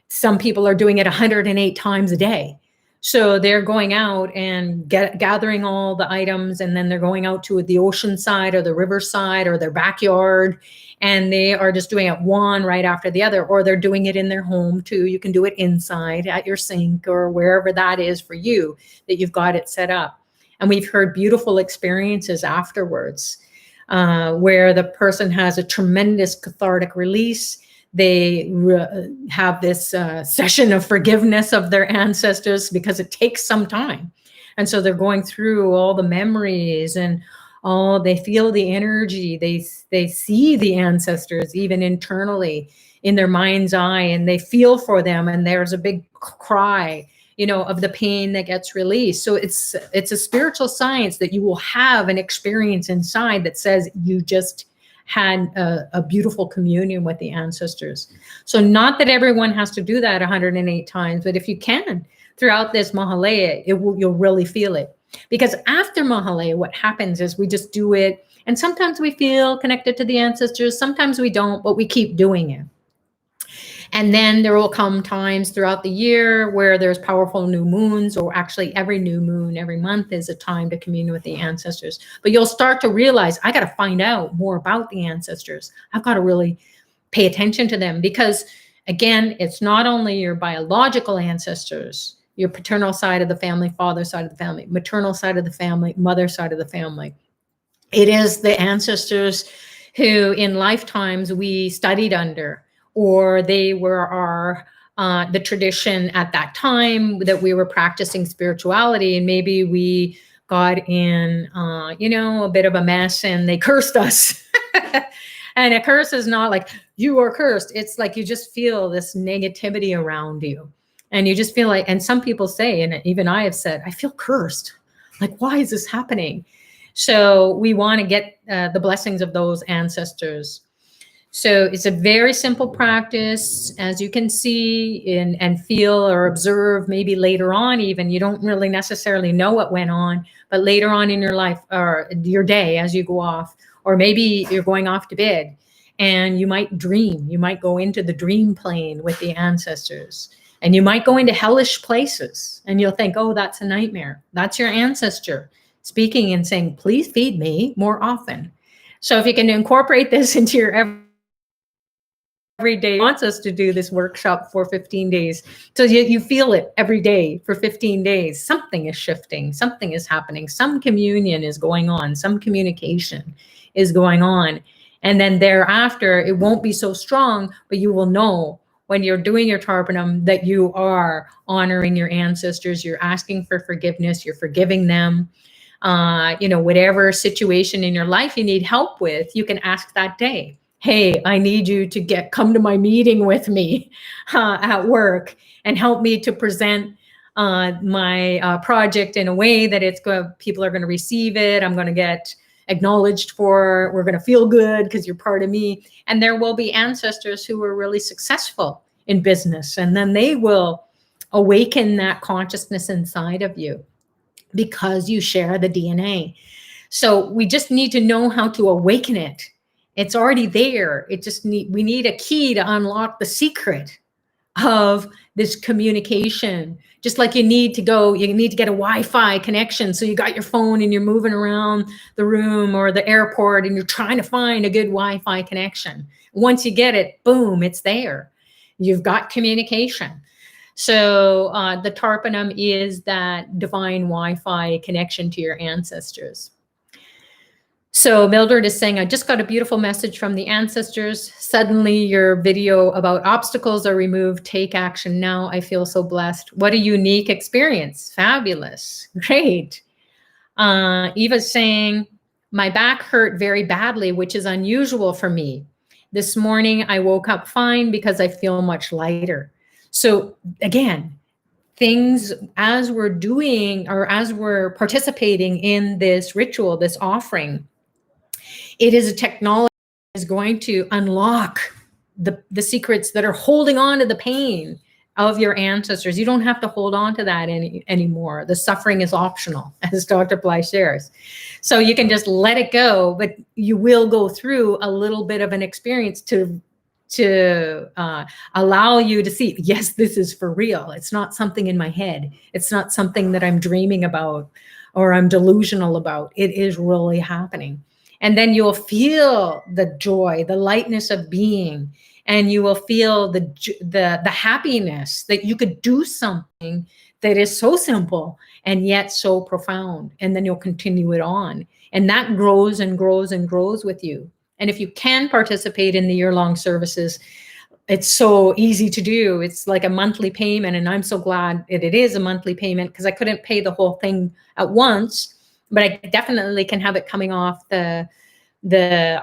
Some people are doing it 108 times a day. So they're going out and gathering all the items, and then they're going out to the ocean side or the river side or their backyard, and they are just doing it one right after the other, or they're doing it in their home too. You can do it inside at your sink or wherever that is for you that you've got it set up. And we've heard beautiful experiences afterwards where the person has a tremendous cathartic release. They have this session of forgiveness of their ancestors, because it takes some time. And so they're going through all the memories, and they feel the energy. They see the ancestors even internally in their mind's eye, and they feel for them. And there's a big cry, of the pain that gets released. So it's a spiritual science that you will have an experience inside that says you just had a beautiful communion with the ancestors. So not that everyone has to do that 108 times, but if you can, throughout this Mahalaya, you'll really feel it. Because after Mahalaya, what happens is we just do it, and sometimes we feel connected to the ancestors, sometimes we don't, but we keep doing it. And then there will come times throughout the year where there's powerful new moons, or actually every new moon, every month is a time to commune with the ancestors. But you'll start to realize, I got to find out more about the ancestors. I've got to really pay attention to them, because again, it's not only your biological ancestors, your paternal side of the family, father side of the family, maternal side of the family, mother side of the family. It is the ancestors who in lifetimes we studied under, or they were our the tradition at that time that we were practicing spirituality, and maybe we got in, a bit of a mess and they cursed us. And a curse is not like you are cursed. It's like you just feel this negativity around you. And you just feel like, and some people say, and even I have said, I feel cursed. Like, why is this happening? So we want to get the blessings of those ancestors. So it's a very simple practice, as you can see and feel or observe. Maybe later on, even you don't really necessarily know what went on, but later on in your life or your day as you go off, or maybe you're going off to bed and you might dream. You might go into the dream plane with the ancestors, and you might go into hellish places and you'll think, oh, that's a nightmare. That's your ancestor speaking and saying, please feed me more often. So if you can incorporate this into your every day, wants us to do this workshop for 15 days. So you feel it every day for 15 days. Something is shifting. Something is happening. Some communion is going on. Some communication is going on. And then thereafter, it won't be so strong, but you will know when you're doing your tarpanam that you are honoring your ancestors. You're asking for forgiveness. You're forgiving them. Whatever situation in your life you need help with, you can ask that day. Hey, I need you to come to my meeting with me at work and help me to present my project in a way that people are going to receive it. I'm going to get acknowledged for, we're going to feel good because you're part of me. And there will be ancestors who were really successful in business, and then they will awaken that consciousness inside of you because you share the DNA. So we just need to know how to awaken it. It's already there. We need a key to unlock the secret of this communication. Just like you need to get a Wi-Fi connection. So you got your phone and you're moving around the room or the airport and you're trying to find a good Wi-Fi connection. Once you get it, boom, it's there. You've got communication. So the Tarpanam is that divine Wi-Fi connection to your ancestors. So Mildred is saying, I just got a beautiful message from the ancestors. Suddenly your video about obstacles are removed. Take action now. I feel so blessed. What a unique experience. Fabulous. Great. Eva's saying, my back hurt very badly, which is unusual for me. This morning I woke up fine because I feel much lighter. So again, things as we're doing or as we're participating in this ritual, this offering, it is a technology that is going to unlock the secrets that are holding on to the pain of your ancestors. You don't have to hold on to that anymore. The suffering is optional, as Dr. Bly shares. So you can just let it go, but you will go through a little bit of an experience to allow you to see, yes, this is for real. It's not something in my head. It's not something that I'm dreaming about or I'm delusional about. It is really happening. And then you'll feel the joy, the lightness of being, and you will feel the happiness that you could do something that is so simple and yet so profound. And then you'll continue it on. And that grows and grows and grows with you. And if you can participate in the year-long services, it's so easy to do. It's like a monthly payment. And I'm so glad it is a monthly payment because I couldn't pay the whole thing at once, but I definitely can have it coming off the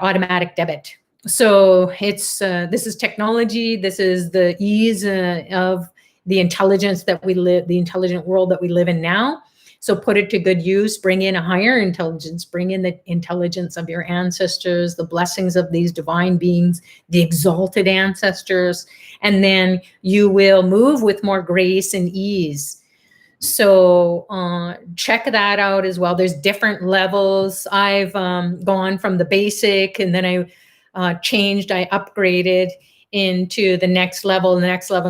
automatic debit. So it's this is technology. This is the ease of the intelligence that we live, the intelligent world that we live in now. So put it to good use, bring in a higher intelligence, bring in the intelligence of your ancestors, the blessings of these divine beings, the exalted ancestors, and then you will move with more grace and ease. So check that out as well. There's different levels. I've gone from the basic, and then I changed, I upgraded into the next level, and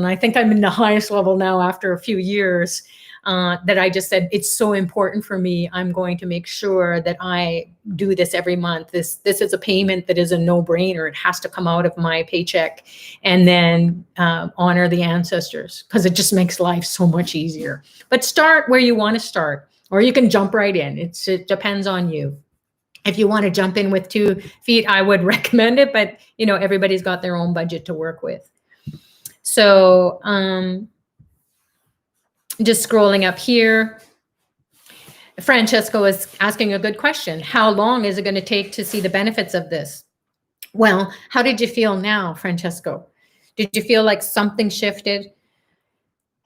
I think I'm in the highest level now after a few years. That I just said, it's so important for me. I'm going to make sure that I do this every month. This is a payment that is a no-brainer. It has to come out of my paycheck, and then honor the ancestors, because it just makes life so much easier. But start where you want to start, or you can jump right in. It depends on you. If you want to jump in with 2 feet, I would recommend it, but everybody's got their own budget to work with. So just scrolling up here, Francesco is asking a good question. How long is it going to take to see the benefits of this? Well, how did you feel now, Francesco? Did you feel like something shifted?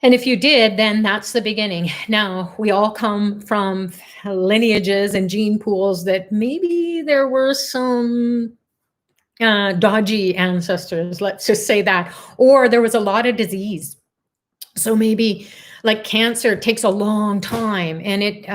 And if you did, then that's the beginning. Now, we all come from lineages and gene pools that maybe there were some dodgy ancestors, let's just say that, or there was a lot of disease. So maybe like cancer takes a long time, and it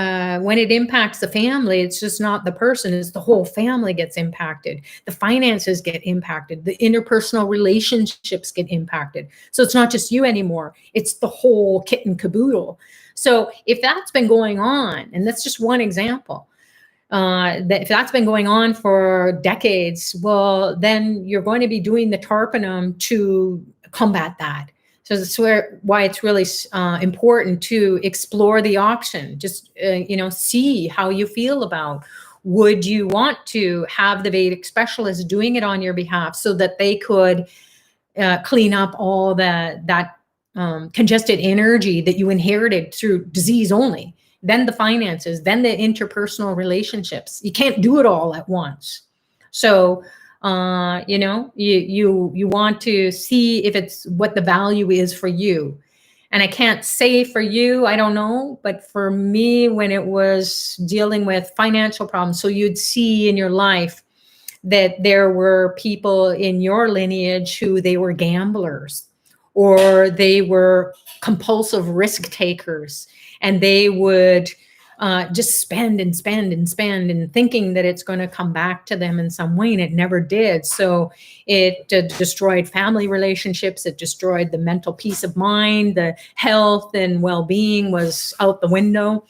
when it impacts the family, it's just not the person, it's the whole family gets impacted. The finances get impacted. The interpersonal relationships get impacted. So it's not just you anymore. It's the whole kit and caboodle. So if that's been going on, and that's just one example, that if that's been going on for decades, well, then you're going to be doing the Tarpon to combat that. So that's why it's really important to explore the option. Just see how you feel about. Would you want to have the Vedic specialist doing it on your behalf so that they could clean up all that congested energy that you inherited through disease only? Then the finances, then the interpersonal relationships. You can't do it all at once. So you want to see if it's what the value is for you. And I can't say for you, I don't know, but for me, when it was dealing with financial problems, so you'd see in your life that there were people in your lineage who they were gamblers, or they were compulsive risk takers, and they would just spend and spend and spend, and thinking that it's going to come back to them in some way, and it never did. So it destroyed family relationships. It destroyed the mental peace of mind. The health and well-being was out the window.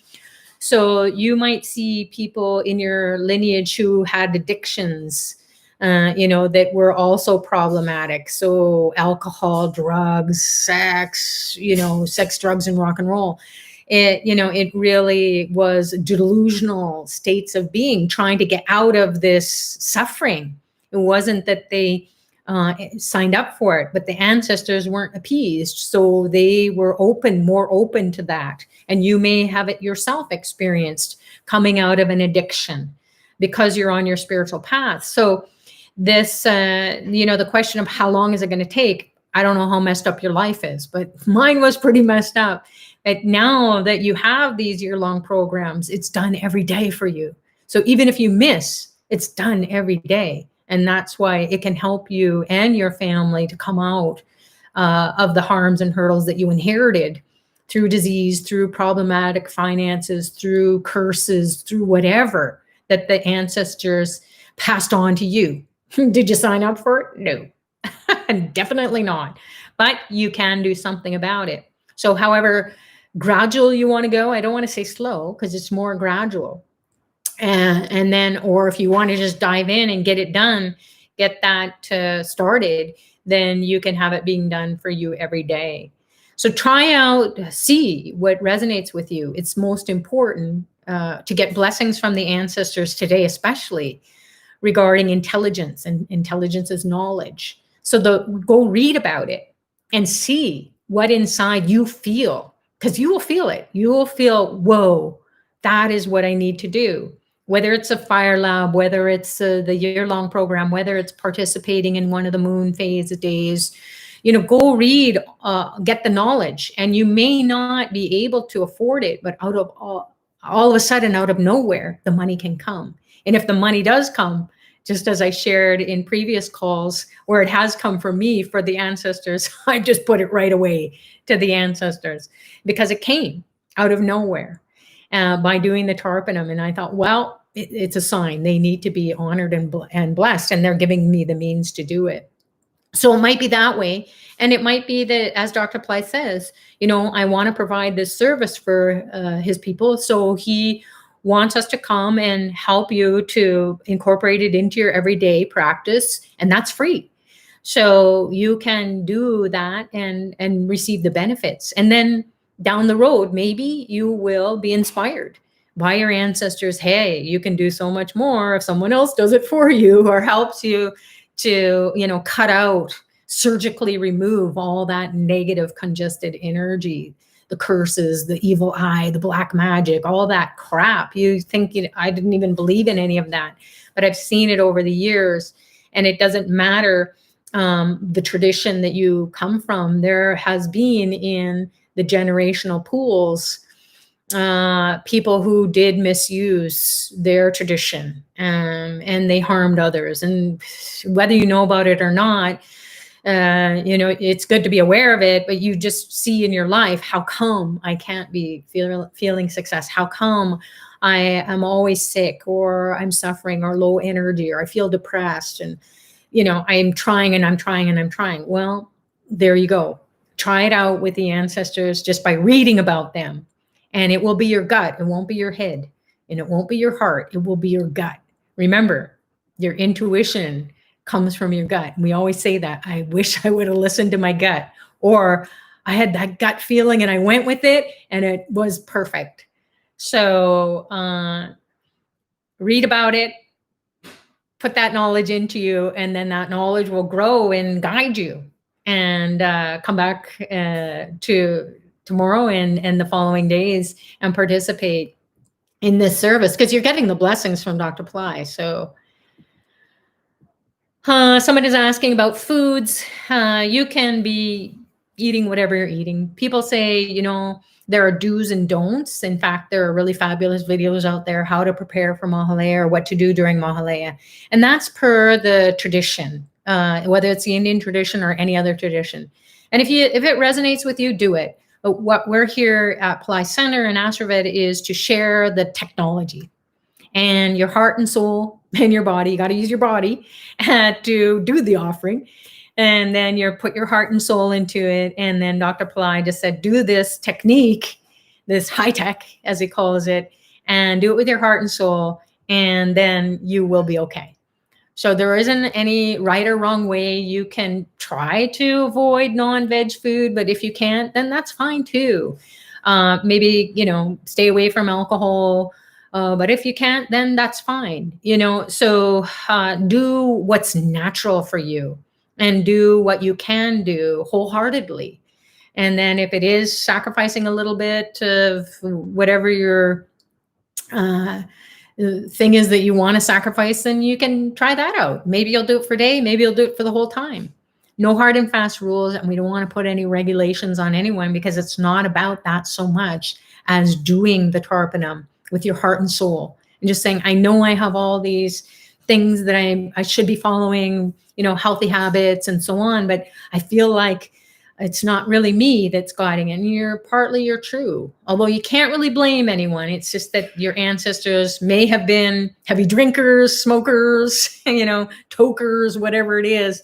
So you might see people in your lineage who had addictions, that were also problematic. So alcohol, drugs, sex, sex, drugs, and rock and roll. It really was delusional states of being, trying to get out of this suffering. It wasn't that they signed up for it, but the ancestors weren't appeased. So they were more open to that. And you may have it yourself experienced coming out of an addiction because you're on your spiritual path. So this, the question of how long is it going to take? I don't know how messed up your life is, but mine was pretty messed up. But now that you have these year-long programs, it's done every day for you. So even if you miss, it's done every day. And that's why it can help you and your family to come out of the harms and hurdles that you inherited through disease, through problematic finances, through curses, through whatever that the ancestors passed on to you. Did you sign up for it? No, definitely not. But you can do something about it. So however gradual you want to go, I don't want to say slow because it's more gradual. And then, or if you want to just dive in and get it done, get that started, then you can have it being done for you every day. So try out, see what resonates with you. It's most important to get blessings from the ancestors today, especially regarding intelligence, and intelligence is knowledge. So go read about it and see what inside you feel, because you will feel it. You will feel, whoa, that is what I need to do. Whether it's a fire lab, whether it's the year-long program, whether it's participating in one of the moon phase days, go read, get the knowledge. And you may not be able to afford it, but out of all of a sudden, out of nowhere, the money can come. And if the money does come, just as I shared in previous calls, where it has come for me, for the ancestors, I just put it right away to the ancestors because it came out of nowhere by doing the Tarpon. And I thought, well, it's a sign. They need to be honored and blessed, and they're giving me the means to do it. So it might be that way. And it might be that, as Dr. Ply says, I want to provide this service for his people. So he wants us to come and help you to incorporate it into your everyday practice. And that's free. So you can do that and receive the benefits. And then down the road, maybe you will be inspired by your ancestors. Hey, you can do so much more if someone else does it for you or helps you to, cut out surgically remove all that negative congested energy, the curses, the evil eye, the black magic, all that crap. You think I didn't even believe in any of that, but I've seen it over the years, and it doesn't matter the tradition that you come from. There has been in the generational pools people who did misuse their tradition, and they harmed others. And whether you know about it or not, it's good to be aware of it, but you just see in your life, how come I can't be feeling success? How come I am always sick, or I'm suffering, or low energy, or I feel depressed, and I'm trying and I'm trying and I'm trying. Well, there you go. Try it out with the ancestors just by reading about them. And it will be your gut. It won't be your head. And it won't be your heart. It will be your gut. Remember, your intuition comes from your gut. And we always say that. I wish I would have listened to my gut. Or I had that gut feeling and I went with it and it was perfect. So read about it. Put that knowledge into you, and then that knowledge will grow and guide you. And come back to tomorrow and the following days and participate in this service, because you're getting the blessings from Dr. Ply. So someone is asking about foods. You can be eating whatever you're eating. People say, there are do's and don'ts. In fact, there are really fabulous videos out there, how to prepare for Mahalaya or what to do during Mahalaya. And that's per the tradition, whether it's the Indian tradition or any other tradition. And if it resonates with you, do it. But what we're here at Ply Center and Astrovet is to share the technology, and your heart and soul and your body. You got to use your body to do the offering. And then you put your heart and soul into it. And then Dr. Ply just said, do this technique, this high tech, as he calls it, and do it with your heart and soul. And then you will be okay. So there isn't any right or wrong way. You can try to avoid non-veg food, but if you can't, then that's fine too. Maybe, stay away from alcohol. But if you can't, then that's fine. So do what's natural for you and do what you can do wholeheartedly. And then if it is sacrificing a little bit of whatever your thing is that you want to sacrifice, then you can try that out. Maybe you'll do it for a day. Maybe you'll do it for the whole time. No hard and fast rules. And we don't want to put any regulations on anyone, because it's not about that so much as doing the Tarpanam with your heart and soul, and just saying, I know I have all these things that I should be following, healthy habits and so on, but I feel like it's not really me that's guiding it. And you're true. Although you can't really blame anyone. It's just that your ancestors may have been heavy drinkers, smokers, tokers, whatever it is.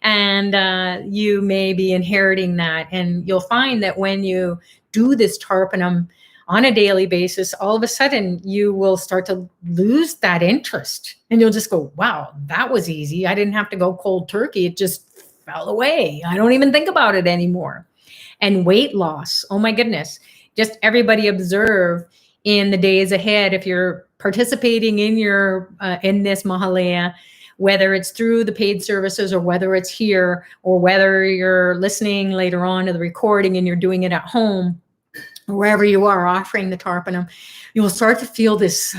And you may be inheriting that. And you'll find that when you do this Tarpanam on a daily basis, all of a sudden you will start to lose that interest, and you'll just go, wow, that was easy. I didn't have to go cold turkey. It just fell away. I don't even think about it anymore. And weight loss, oh my goodness, just everybody observe in the days ahead, if you're participating in in this Mahalaya, whether it's through the paid services or whether it's here, or whether you're listening later on to the recording and you're doing it at home, wherever you are offering the Tarpanam, you will start to feel this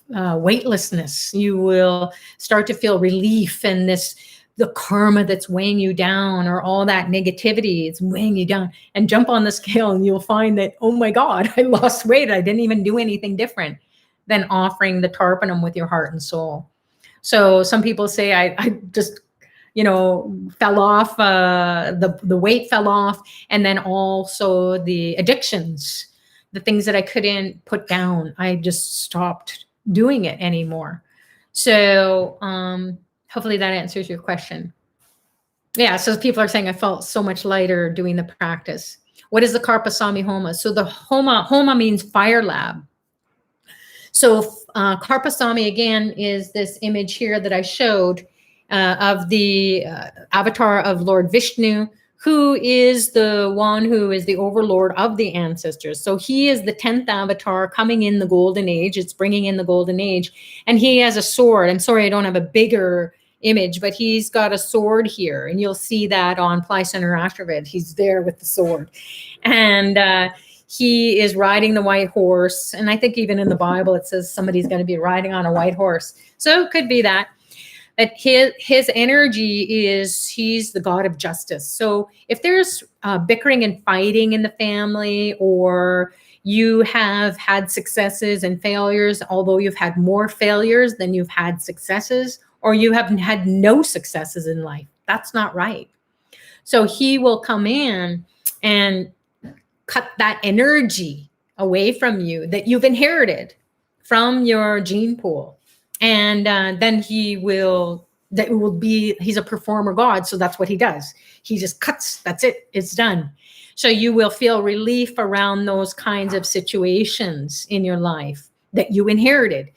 weightlessness. You will start to feel relief, and the karma that's weighing you down, or all that negativity, it's weighing you down. And jump on the scale and you'll find that, oh my God, I lost weight. I didn't even do anything different than offering the Tarpanam with your heart and soul. So some people say, I just fell off, the weight fell off, and then also the addictions, the things that I couldn't put down, I just stopped doing it anymore. So hopefully that answers your question. Yeah, so people are saying I felt so much lighter doing the practice. What is the Karpasami Homa? So the Homa means fire lab. So Karpasami, again, is this image here that I showed of the avatar of Lord Vishnu, who is the one who is the overlord of the ancestors. So he is the 10th avatar coming in the golden age. It's bringing in the golden age. And he has a sword. I'm sorry, I don't have a bigger image, but he's got a sword here, and you'll see that on Ply Center Aftervid. He's there with the sword, and he is riding the white horse. And I think even in the Bible it says somebody's going to be riding on a white horse. So it could be that. But his energy is, he's the God of justice. So if there's bickering and fighting in the family, or you have had successes and failures, although you've had more failures than you've had successes, or you haven't had no successes in life, that's not right. So he will come in and cut that energy away from you that you've inherited from your gene pool. And then he's a performer God. So that's what he does. He just cuts, that's it, it's done. So you will feel relief around those kinds of situations in your life that you inherited.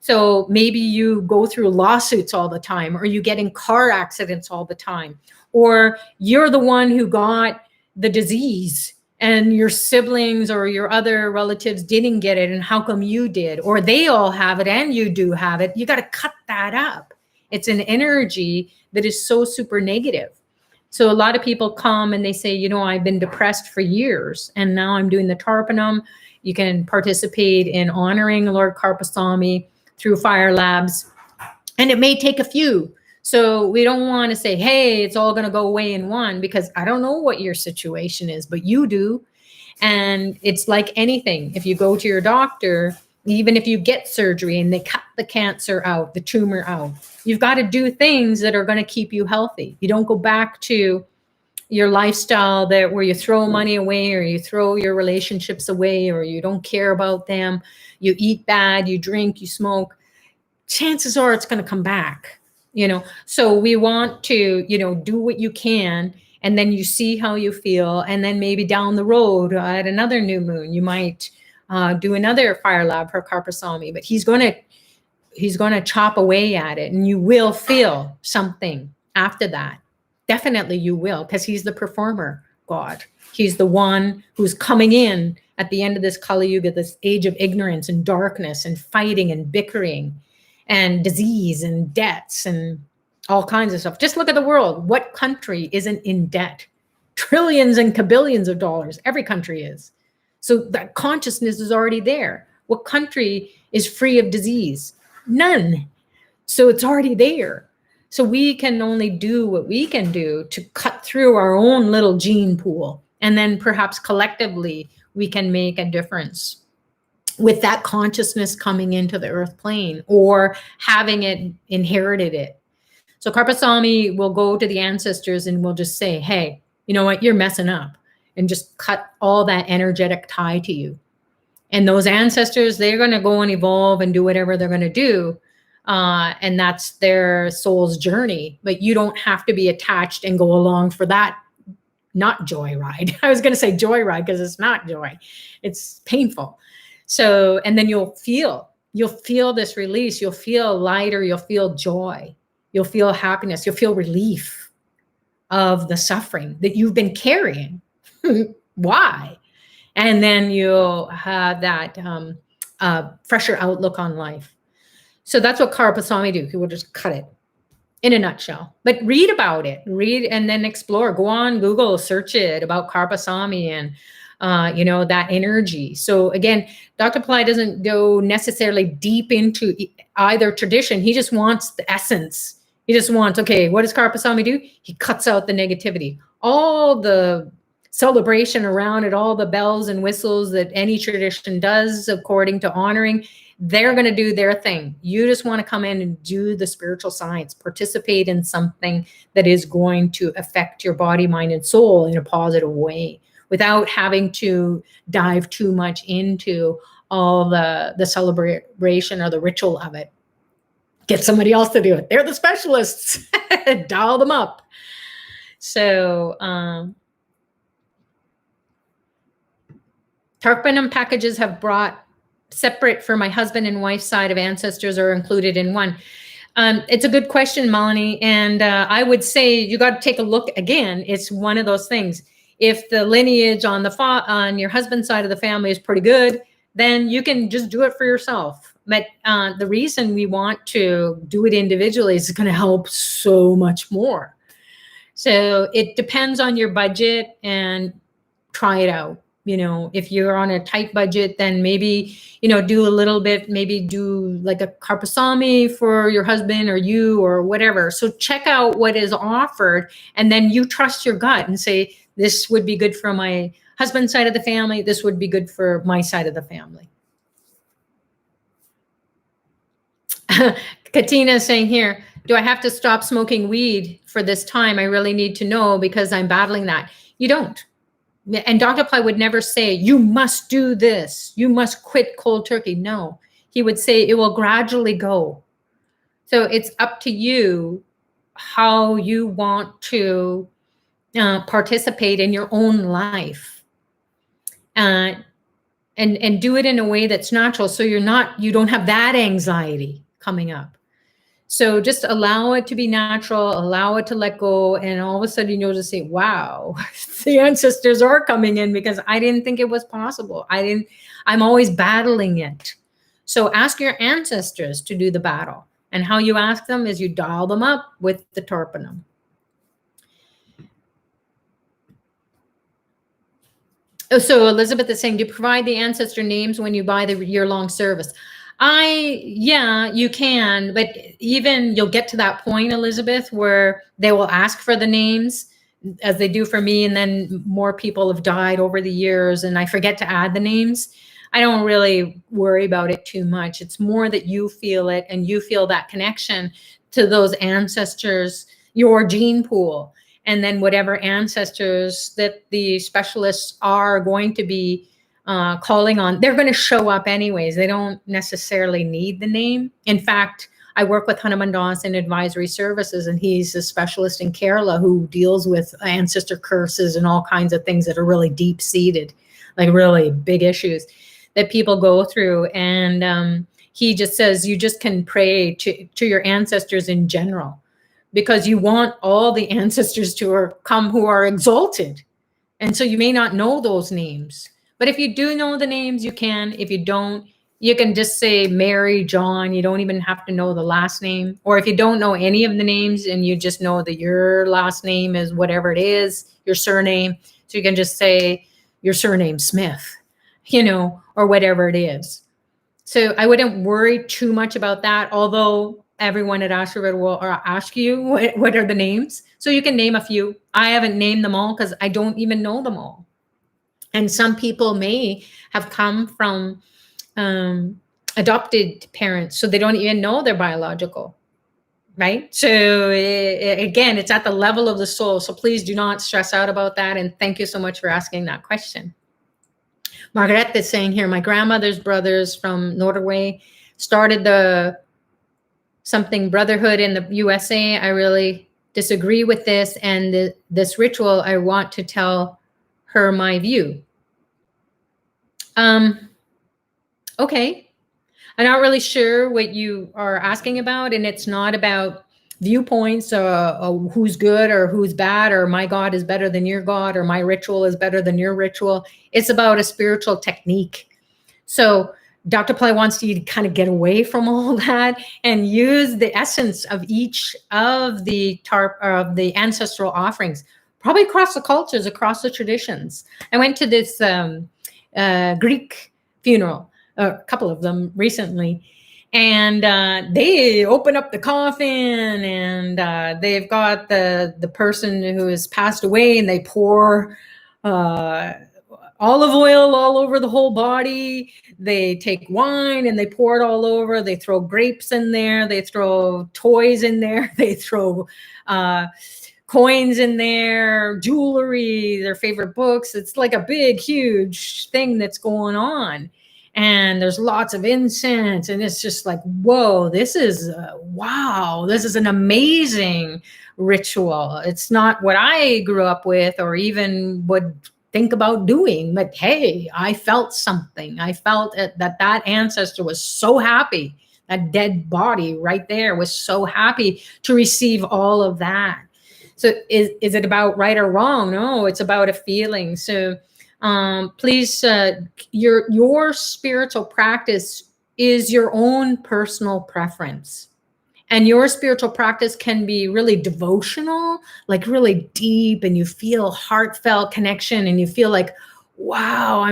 So maybe you go through lawsuits all the time, or you get in car accidents all the time, or you're the one who got the disease and your siblings or your other relatives didn't get it, and how come you did? Or they all have it and you do have it. You got to cut that up. It's an energy that is so super negative. So a lot of people come and they say, you know, I've been depressed for years, and now I'm doing the Tarpon. You can participate in honoring Lord Karpasami through Fire Labs, and it may take a few. So we don't want to say, hey, it's all going to go away in one, because I don't know what your situation is, but you do. And it's like anything. If you go to your doctor, even if you get surgery and they cut the cancer out, the tumor out, you've got to do things that are going to keep you healthy. You don't go back to your lifestyle where you throw money away, or you throw your relationships away, or you don't care about them. You eat bad, you drink, you smoke. Chances are it's going to come back. You know, so we want to, you know, do what you can, and then you see how you feel. And then maybe down the road at another new moon, you might do another Fire Lab for Karpasami, but he's going to chop away at it, and you will feel something after that. Definitely you will, because he's the performer God. He's the one who's coming in at the end of this Kali Yuga, this age of ignorance and darkness and fighting and bickering and disease and debts and all kinds of stuff. Just look at the world. What country isn't in debt? Trillions and kabillions of dollars. Every country is. So that consciousness is already there. What country is free of disease? None. So it's already there. So we can only do what we can do to cut through our own little gene pool. And then perhaps collectively we can make a difference with that consciousness coming into the earth plane, or having it inherited it. So Karpasami will go to the ancestors and will just say, hey, you know what, you're messing up, and just cut all that energetic tie to you. And those ancestors, they're going to go and evolve and do whatever they're going to do. And that's their soul's journey. But you don't have to be attached and go along for that, not joyride. I was going to say joyride, because it's not joy. It's painful. So, and then you'll feel this release. You'll feel lighter. You'll feel joy. You'll feel happiness. You'll feel relief of the suffering that you've been carrying. Why? And then you'll have that fresher outlook on life. So that's what Karpasami do. He will just cut it in a nutshell. But read about it. Read and then explore. Go on Google, search it about Karpasami and you know, that energy. So again, Dr. Ply doesn't go necessarily deep into either tradition. He just wants the essence. He just wants, okay, what does Karpasami do? He cuts out the negativity. All the celebration around it, all the bells and whistles that any tradition does according to honoring, they're going to do their thing. You just want to come in and do the spiritual science, participate in something that is going to affect your body, mind, and soul in a positive way, without having to dive too much into all the celebration or the ritual of it. Get somebody else to do it. They're the specialists. Dial them up. So Tarpon packages have brought separate for my husband and wife's side of ancestors, or included in one. It's a good question, Melanie. And I would say you got to take a look again. It's one of those things. If the lineage on your husband's side of the family is pretty good, then you can just do it for yourself. But the reason we want to do it individually is it's going to help so much more. So it depends on your budget, and try it out. If you're on a tight budget, then maybe, do a little bit, maybe do like a Karpasami for your husband or you or whatever. So check out what is offered, and then you trust your gut and say, this would be good for my husband's side of the family. This would be good for my side of the family. Katina is saying here, do I have to stop smoking weed for this time? I really need to know because I'm battling that. You don't. And Dr. Ply would never say, you must do this. You must quit cold turkey. No, he would say it will gradually go. So it's up to you how you want to participate in your own life. And do it in a way that's natural. So you don't have that anxiety coming up. So just allow it to be natural, allow it to let go. And all of a sudden you'll just say, wow, the ancestors are coming in because I didn't think it was possible. I'm always battling it. So ask your ancestors to do the battle. And how you ask them is you dial them up with the Tarpon. So Elizabeth is saying, do you provide the ancestor names when you buy the year-long service? Yeah, you can, but even you'll get to that point, Elizabeth, where they will ask for the names as they do for me. And then more people have died over the years and I forget to add the names. I don't really worry about it too much. It's more that you feel it and you feel that connection to those ancestors, your gene pool, and then whatever ancestors that the specialists are going to be calling on, they're going to show up anyways. They don't necessarily need the name. In fact, I work with Hanuman Das in advisory services, and he's a specialist in Kerala who deals with ancestor curses and all kinds of things that are really deep-seated, like really big issues that people go through. And he just says you just can pray to your ancestors in general, because you want all the ancestors to come who are exalted. And so you may not know those names. But if you do know the names, you can. If you don't, you can just say Mary, John. You don't even have to know the last name. Or if you don't know any of the names and you just know that your last name is whatever it is, your surname. So you can just say your surname Smith, or whatever it is. So I wouldn't worry too much about that. Although everyone at Asheville will ask you what are the names. So you can name a few. I haven't named them all because I don't even know them all. And some people may have come from adopted parents, so they don't even know they're biological, right? So again, it's at the level of the soul. So please do not stress out about that. And thank you so much for asking that question. Margaret is saying here, my grandmother's brothers from Norway started the something brotherhood in the USA. I really disagree with this. And this ritual, I want to tell her my view. Okay. I'm not really sure what you are asking about, and it's not about viewpoints or who's good or who's bad, or my God is better than your God, or my ritual is better than your ritual. It's about a spiritual technique. So Dr. Ply wants you to kind of get away from all that and use the essence of each of the ancestral offerings, probably across the cultures, across the traditions. I went to this Greek funeral, a couple of them recently, and they open up the coffin, and they've got the person who has passed away, and they pour olive oil all over the whole body. They take wine and they pour it all over. They throw grapes in there. They throw toys in there. They throw coins in there, jewelry, their favorite books. It's like a big, huge thing that's going on. And there's lots of incense. And it's just like, whoa, this is, wow, this is an amazing ritual. It's not what I grew up with or even would think about doing, but hey, I felt something. I felt that ancestor was so happy. That dead body right there was so happy to receive all of that. So is it about right or wrong? No, it's about a feeling. So please, your spiritual practice is your own personal preference. And your spiritual practice can be really devotional, like really deep, and you feel heartfelt connection and you feel like, wow,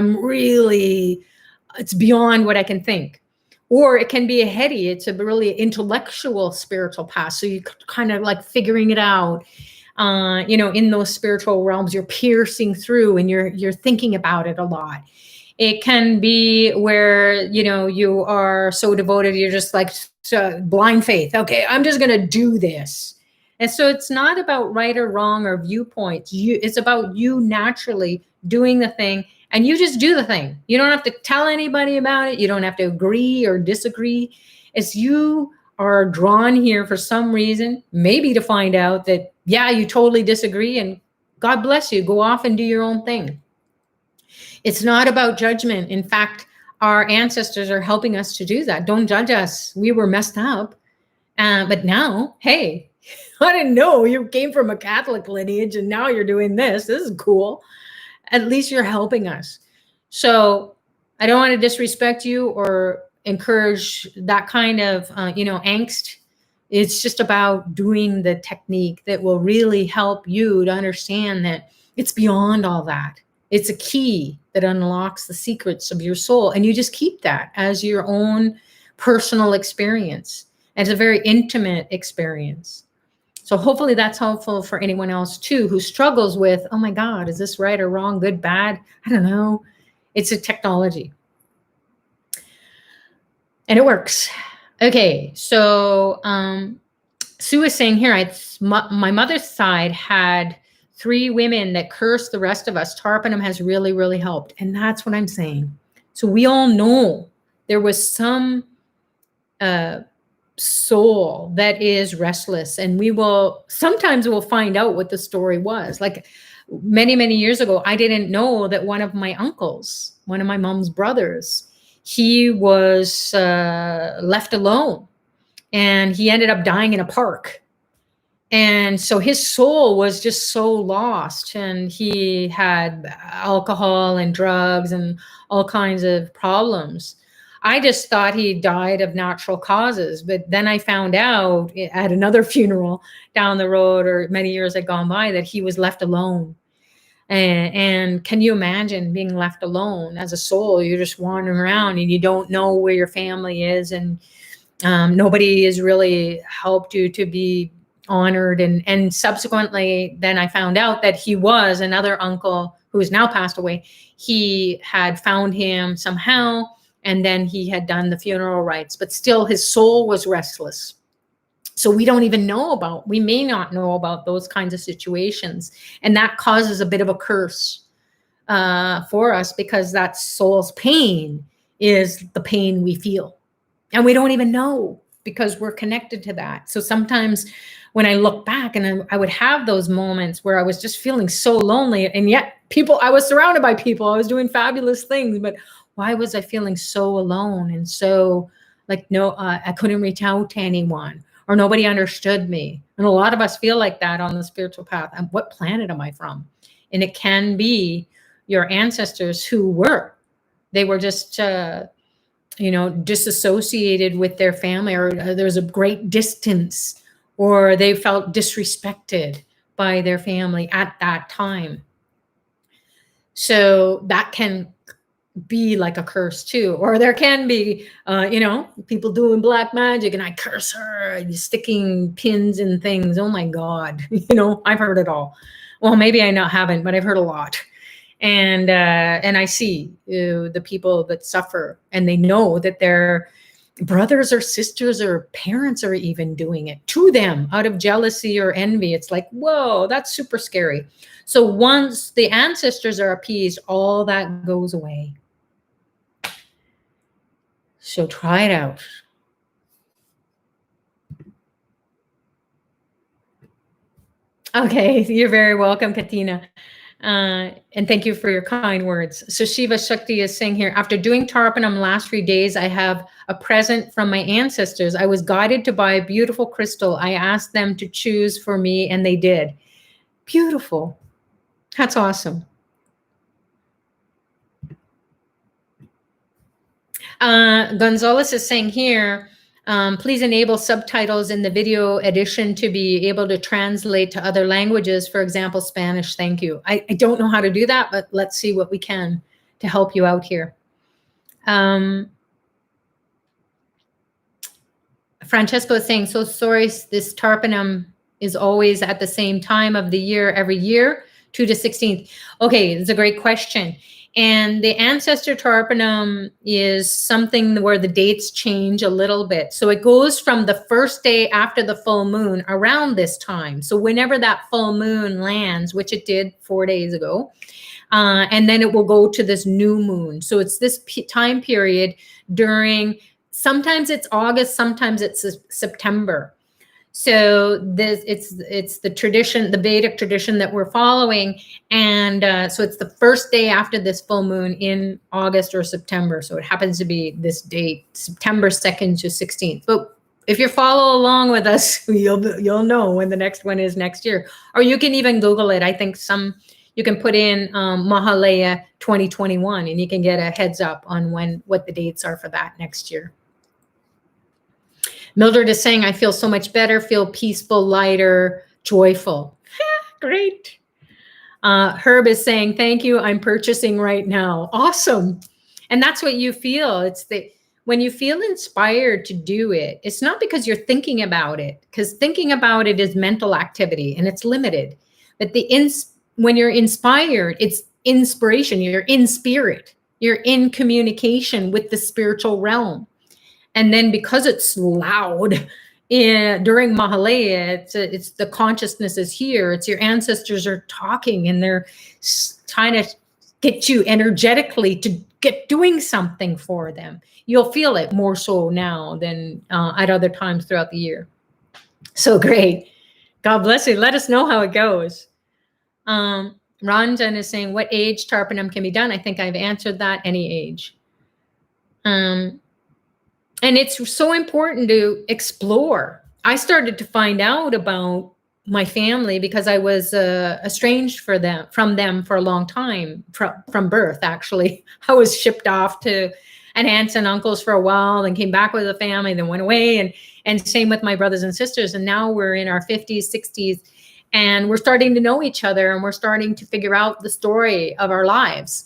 it's beyond what I can think. Or it can be a heady, it's a really intellectual spiritual path. So you kind of like figuring it out. In those spiritual realms, you're piercing through and you're thinking about it a lot. It can be where, you are so devoted, you're just like blind faith. Okay, I'm just going to do this. And so it's not about right or wrong or viewpoints. It's about you naturally doing the thing, and you just do the thing. You don't have to tell anybody about it. You don't have to agree or disagree. It's you are drawn here for some reason, maybe to find out that, yeah, you totally disagree, and God bless you. Go off and do your own thing. It's not about judgment. In fact, our ancestors are helping us to do that. Don't judge us. We were messed up. But now, hey, I didn't know you came from a Catholic lineage and now you're doing this. This is cool. At least you're helping us. So I don't want to disrespect you or encourage that kind of, angst. It's just about doing the technique that will really help you to understand that it's beyond all that. It's a key that unlocks the secrets of your soul. And you just keep that as your own personal experience. And it's a very intimate experience. So hopefully that's helpful for anyone else too, who struggles with, oh my God, is this right or wrong, good, bad? I don't know. It's a technology. And it works. Okay, so Sue is saying here, my mother's side had 3 women that cursed the rest of us. Tarpon has really, really helped. And that's what I'm saying. So we all know there was some soul that is restless, and sometimes we'll find out what the story was. Like many, many years ago, I didn't know that one of my uncles, one of my mom's brothers, he was left alone, and he ended up dying in a park. And so his soul was just so lost, and he had alcohol and drugs and all kinds of problems. I just thought he died of natural causes, but then I found out at another funeral down the road, or many years had gone by, that he was left alone. And can you imagine being left alone as a soul? You're just wandering around and you don't know where your family is, and nobody has really helped you to be honored. And subsequently, then I found out that he was another uncle who has now passed away. He had found him somehow, and then he had done the funeral rites, but still his soul was restless. So we may not know about those kinds of situations. And that causes a bit of a curse for us, because that soul's pain is the pain we feel. And we don't even know, because we're connected to that. So sometimes when I look back, and I would have those moments where I was just feeling so lonely, and yet I was surrounded by people, I was doing fabulous things, but why was I feeling so alone? And so I couldn't reach out to anyone, or nobody understood me. And a lot of us feel like that on the spiritual path. And what planet am I from? And it can be your ancestors they were just, disassociated with their family, or there's a great distance, or they felt disrespected by their family at that time. So that can be like a curse too. Or there can be, people doing black magic, and I curse her, and sticking pins in things. Oh my God. I've heard it all. Well, maybe I haven't, but I've heard a lot. And I see the people that suffer, and they know that their brothers or sisters or parents are even doing it to them out of jealousy or envy. It's like, whoa, that's super scary. So once the ancestors are appeased, all that goes away. So try it out. Okay, you're very welcome, Katina. And thank you for your kind words. So Shiva Shakti is saying here, after doing Tarpanam last 3 days, I have a present from my ancestors. I was guided to buy a beautiful crystal. I asked them to choose for me, and they did. Beautiful. That's awesome. Gonzalez is saying here, please enable subtitles in the video edition to be able to translate to other languages, for example, Spanish. Thank you. I don't know how to do that, but let's see what we can to help you out here. Francesco is saying, so sorry, this Tarpanum is always at the same time of the year every year, 2 to 16th. Okay, it's a great question. And the Ancestor Tarpanum is something where the dates change a little bit. So it goes from the first day after the full moon around this time. So whenever that full moon lands, which it did 4 days ago, and then it will go to this new moon. So it's this time period during, sometimes it's August, sometimes it's September. So this, it's the tradition, the Vedic tradition that we're following. And so it's the first day after this full moon in August or September. So it happens to be this date, September 2nd to 16th. But if you follow along with us, you'll know when the next one is next year. Or you can even Google it. I think you can put in Mahalaya 2021 and you can get a heads up on what the dates are for that next year. Mildred is saying, I feel so much better, feel peaceful, lighter, joyful. Great. Herb is saying, thank you, I'm purchasing right now. Awesome. And that's what you feel. When you feel inspired to do it, it's not because you're thinking about it, because thinking about it is mental activity and it's limited. But when you're inspired, it's inspiration. You're in spirit. You're in communication with the spiritual realm. And then because it's loud during Mahalaya, it's the consciousness is here. It's your ancestors are talking and they're trying to get you energetically to get doing something for them. You'll feel it more so now than at other times throughout the year. So great. God bless you. Let us know how it goes. Ranjan is saying, what age Tarpanum can be done? I think I've answered that, any age. And it's so important to explore. I started to find out about my family because I was estranged from them for a long time, from birth, actually. I was shipped off to an aunts and uncles for a while, then came back with the family, then went away. And same with my brothers and sisters. And now we're in our 50s, 60s, and we're starting to know each other and we're starting to figure out the story of our lives.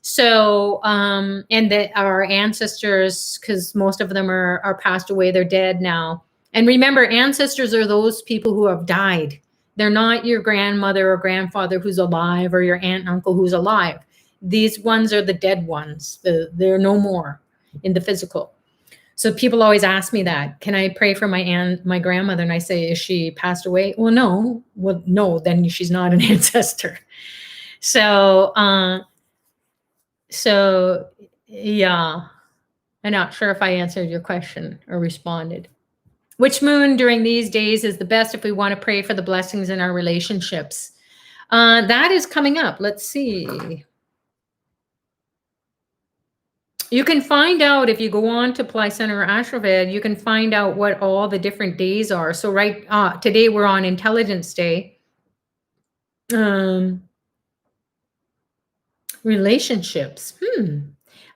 So, and that our ancestors, because most of them are passed away, they're dead now. And remember, ancestors are those people who have died. They're not your grandmother or grandfather who's alive or your aunt and uncle who's alive. These ones are the dead ones. They're no more in the physical. So people always ask me that, can I pray for my grandmother? And I say, is she passed away? Well, no. Well, no, then she's not an ancestor. So yeah, I'm not sure if I answered your question or responded. Which moon during these days is the best if we want to pray for the blessings in our relationships? That is coming up. Let's see. You can find out if you go on to Ply Center or Ashraved, you can find out what all the different days are. So today we're on Intelligence Day. Relationships.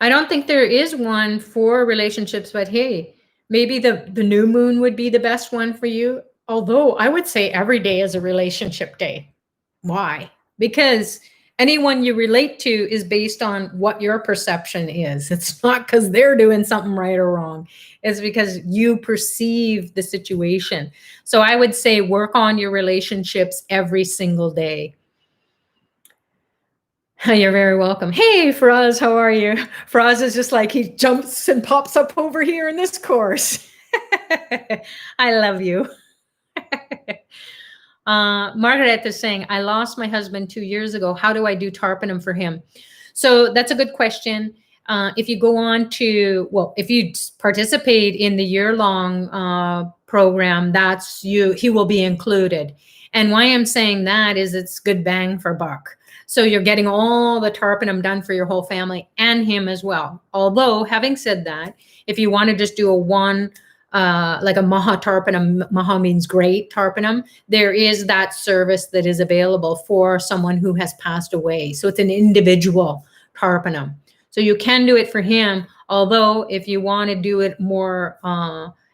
I don't think there is one for relationships, but hey, maybe the new moon would be the best one for you. Although I would say every day is a relationship day. Why? Because anyone you relate to is based on what your perception is. It's not because they're doing something right or wrong. It's because you perceive the situation. So I would say work on your relationships every single day. You're very welcome. Hey, Faraz, how are you? Faraz is just like, he jumps and pops up over here in this course. I love you. Margaret is saying, I lost my husband 2 years ago. How do I do Tarpanum for him? So that's a good question. If you go on to, well, if you participate in the year-long program, he will be included. And why I'm saying that is it's good bang for buck. So you're getting all the Tarpanum done for your whole family and him as well. Although, having said that, if you want to just do like a Maha Tarpanum, Maha means great Tarpanum, there is that service that is available for someone who has passed away. So it's an individual Tarpanum. So you can do it for him. Although if you want to do it more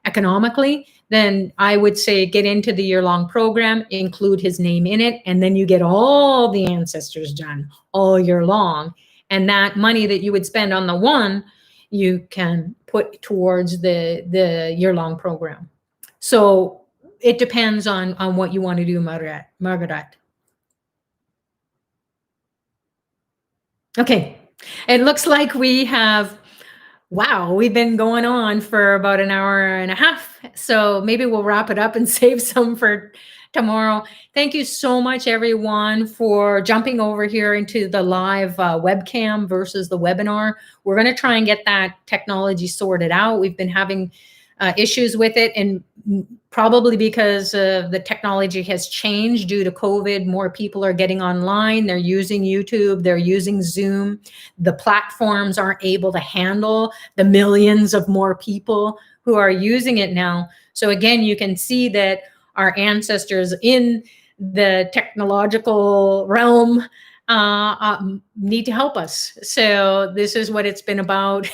economically, then I would say get into the year-long program, include his name in it, and then you get all the ancestors done all year long. And that money that you would spend on the one, you can put towards the year-long program. So it depends on what you want to do, Margaret. Okay, it looks like we have, wow, we've been going on for about an hour and a half. So maybe we'll wrap it up and save some for tomorrow. Thank you so much, everyone, for jumping over here into the live webcam versus the webinar. We're going to try and get that technology sorted out. We've been having issues with it, and probably because the technology has changed due to COVID. More people are getting online. They're using YouTube. They're using Zoom. The platforms aren't able to handle the millions of more people who are using it now. So again, you can see that our ancestors in the technological realm need to help us. So this is what it's been about.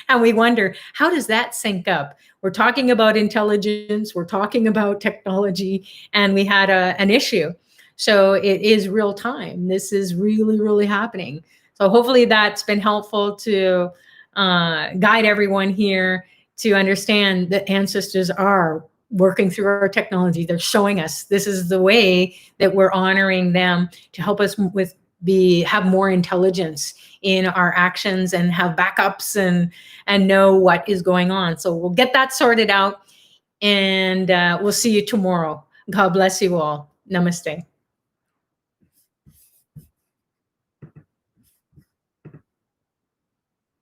And we wonder, how does that sync up? We're talking about intelligence, we're talking about technology, and we had an issue. So it is real time. This is really, really happening. So hopefully that's been helpful to guide everyone here to understand that ancestors are working through our technology. They're showing us this is the way that we're honoring them to help us with have more intelligence in our actions and have backups and know what is going on. So we'll get that sorted out, and we'll see you tomorrow. God bless you all. Namaste.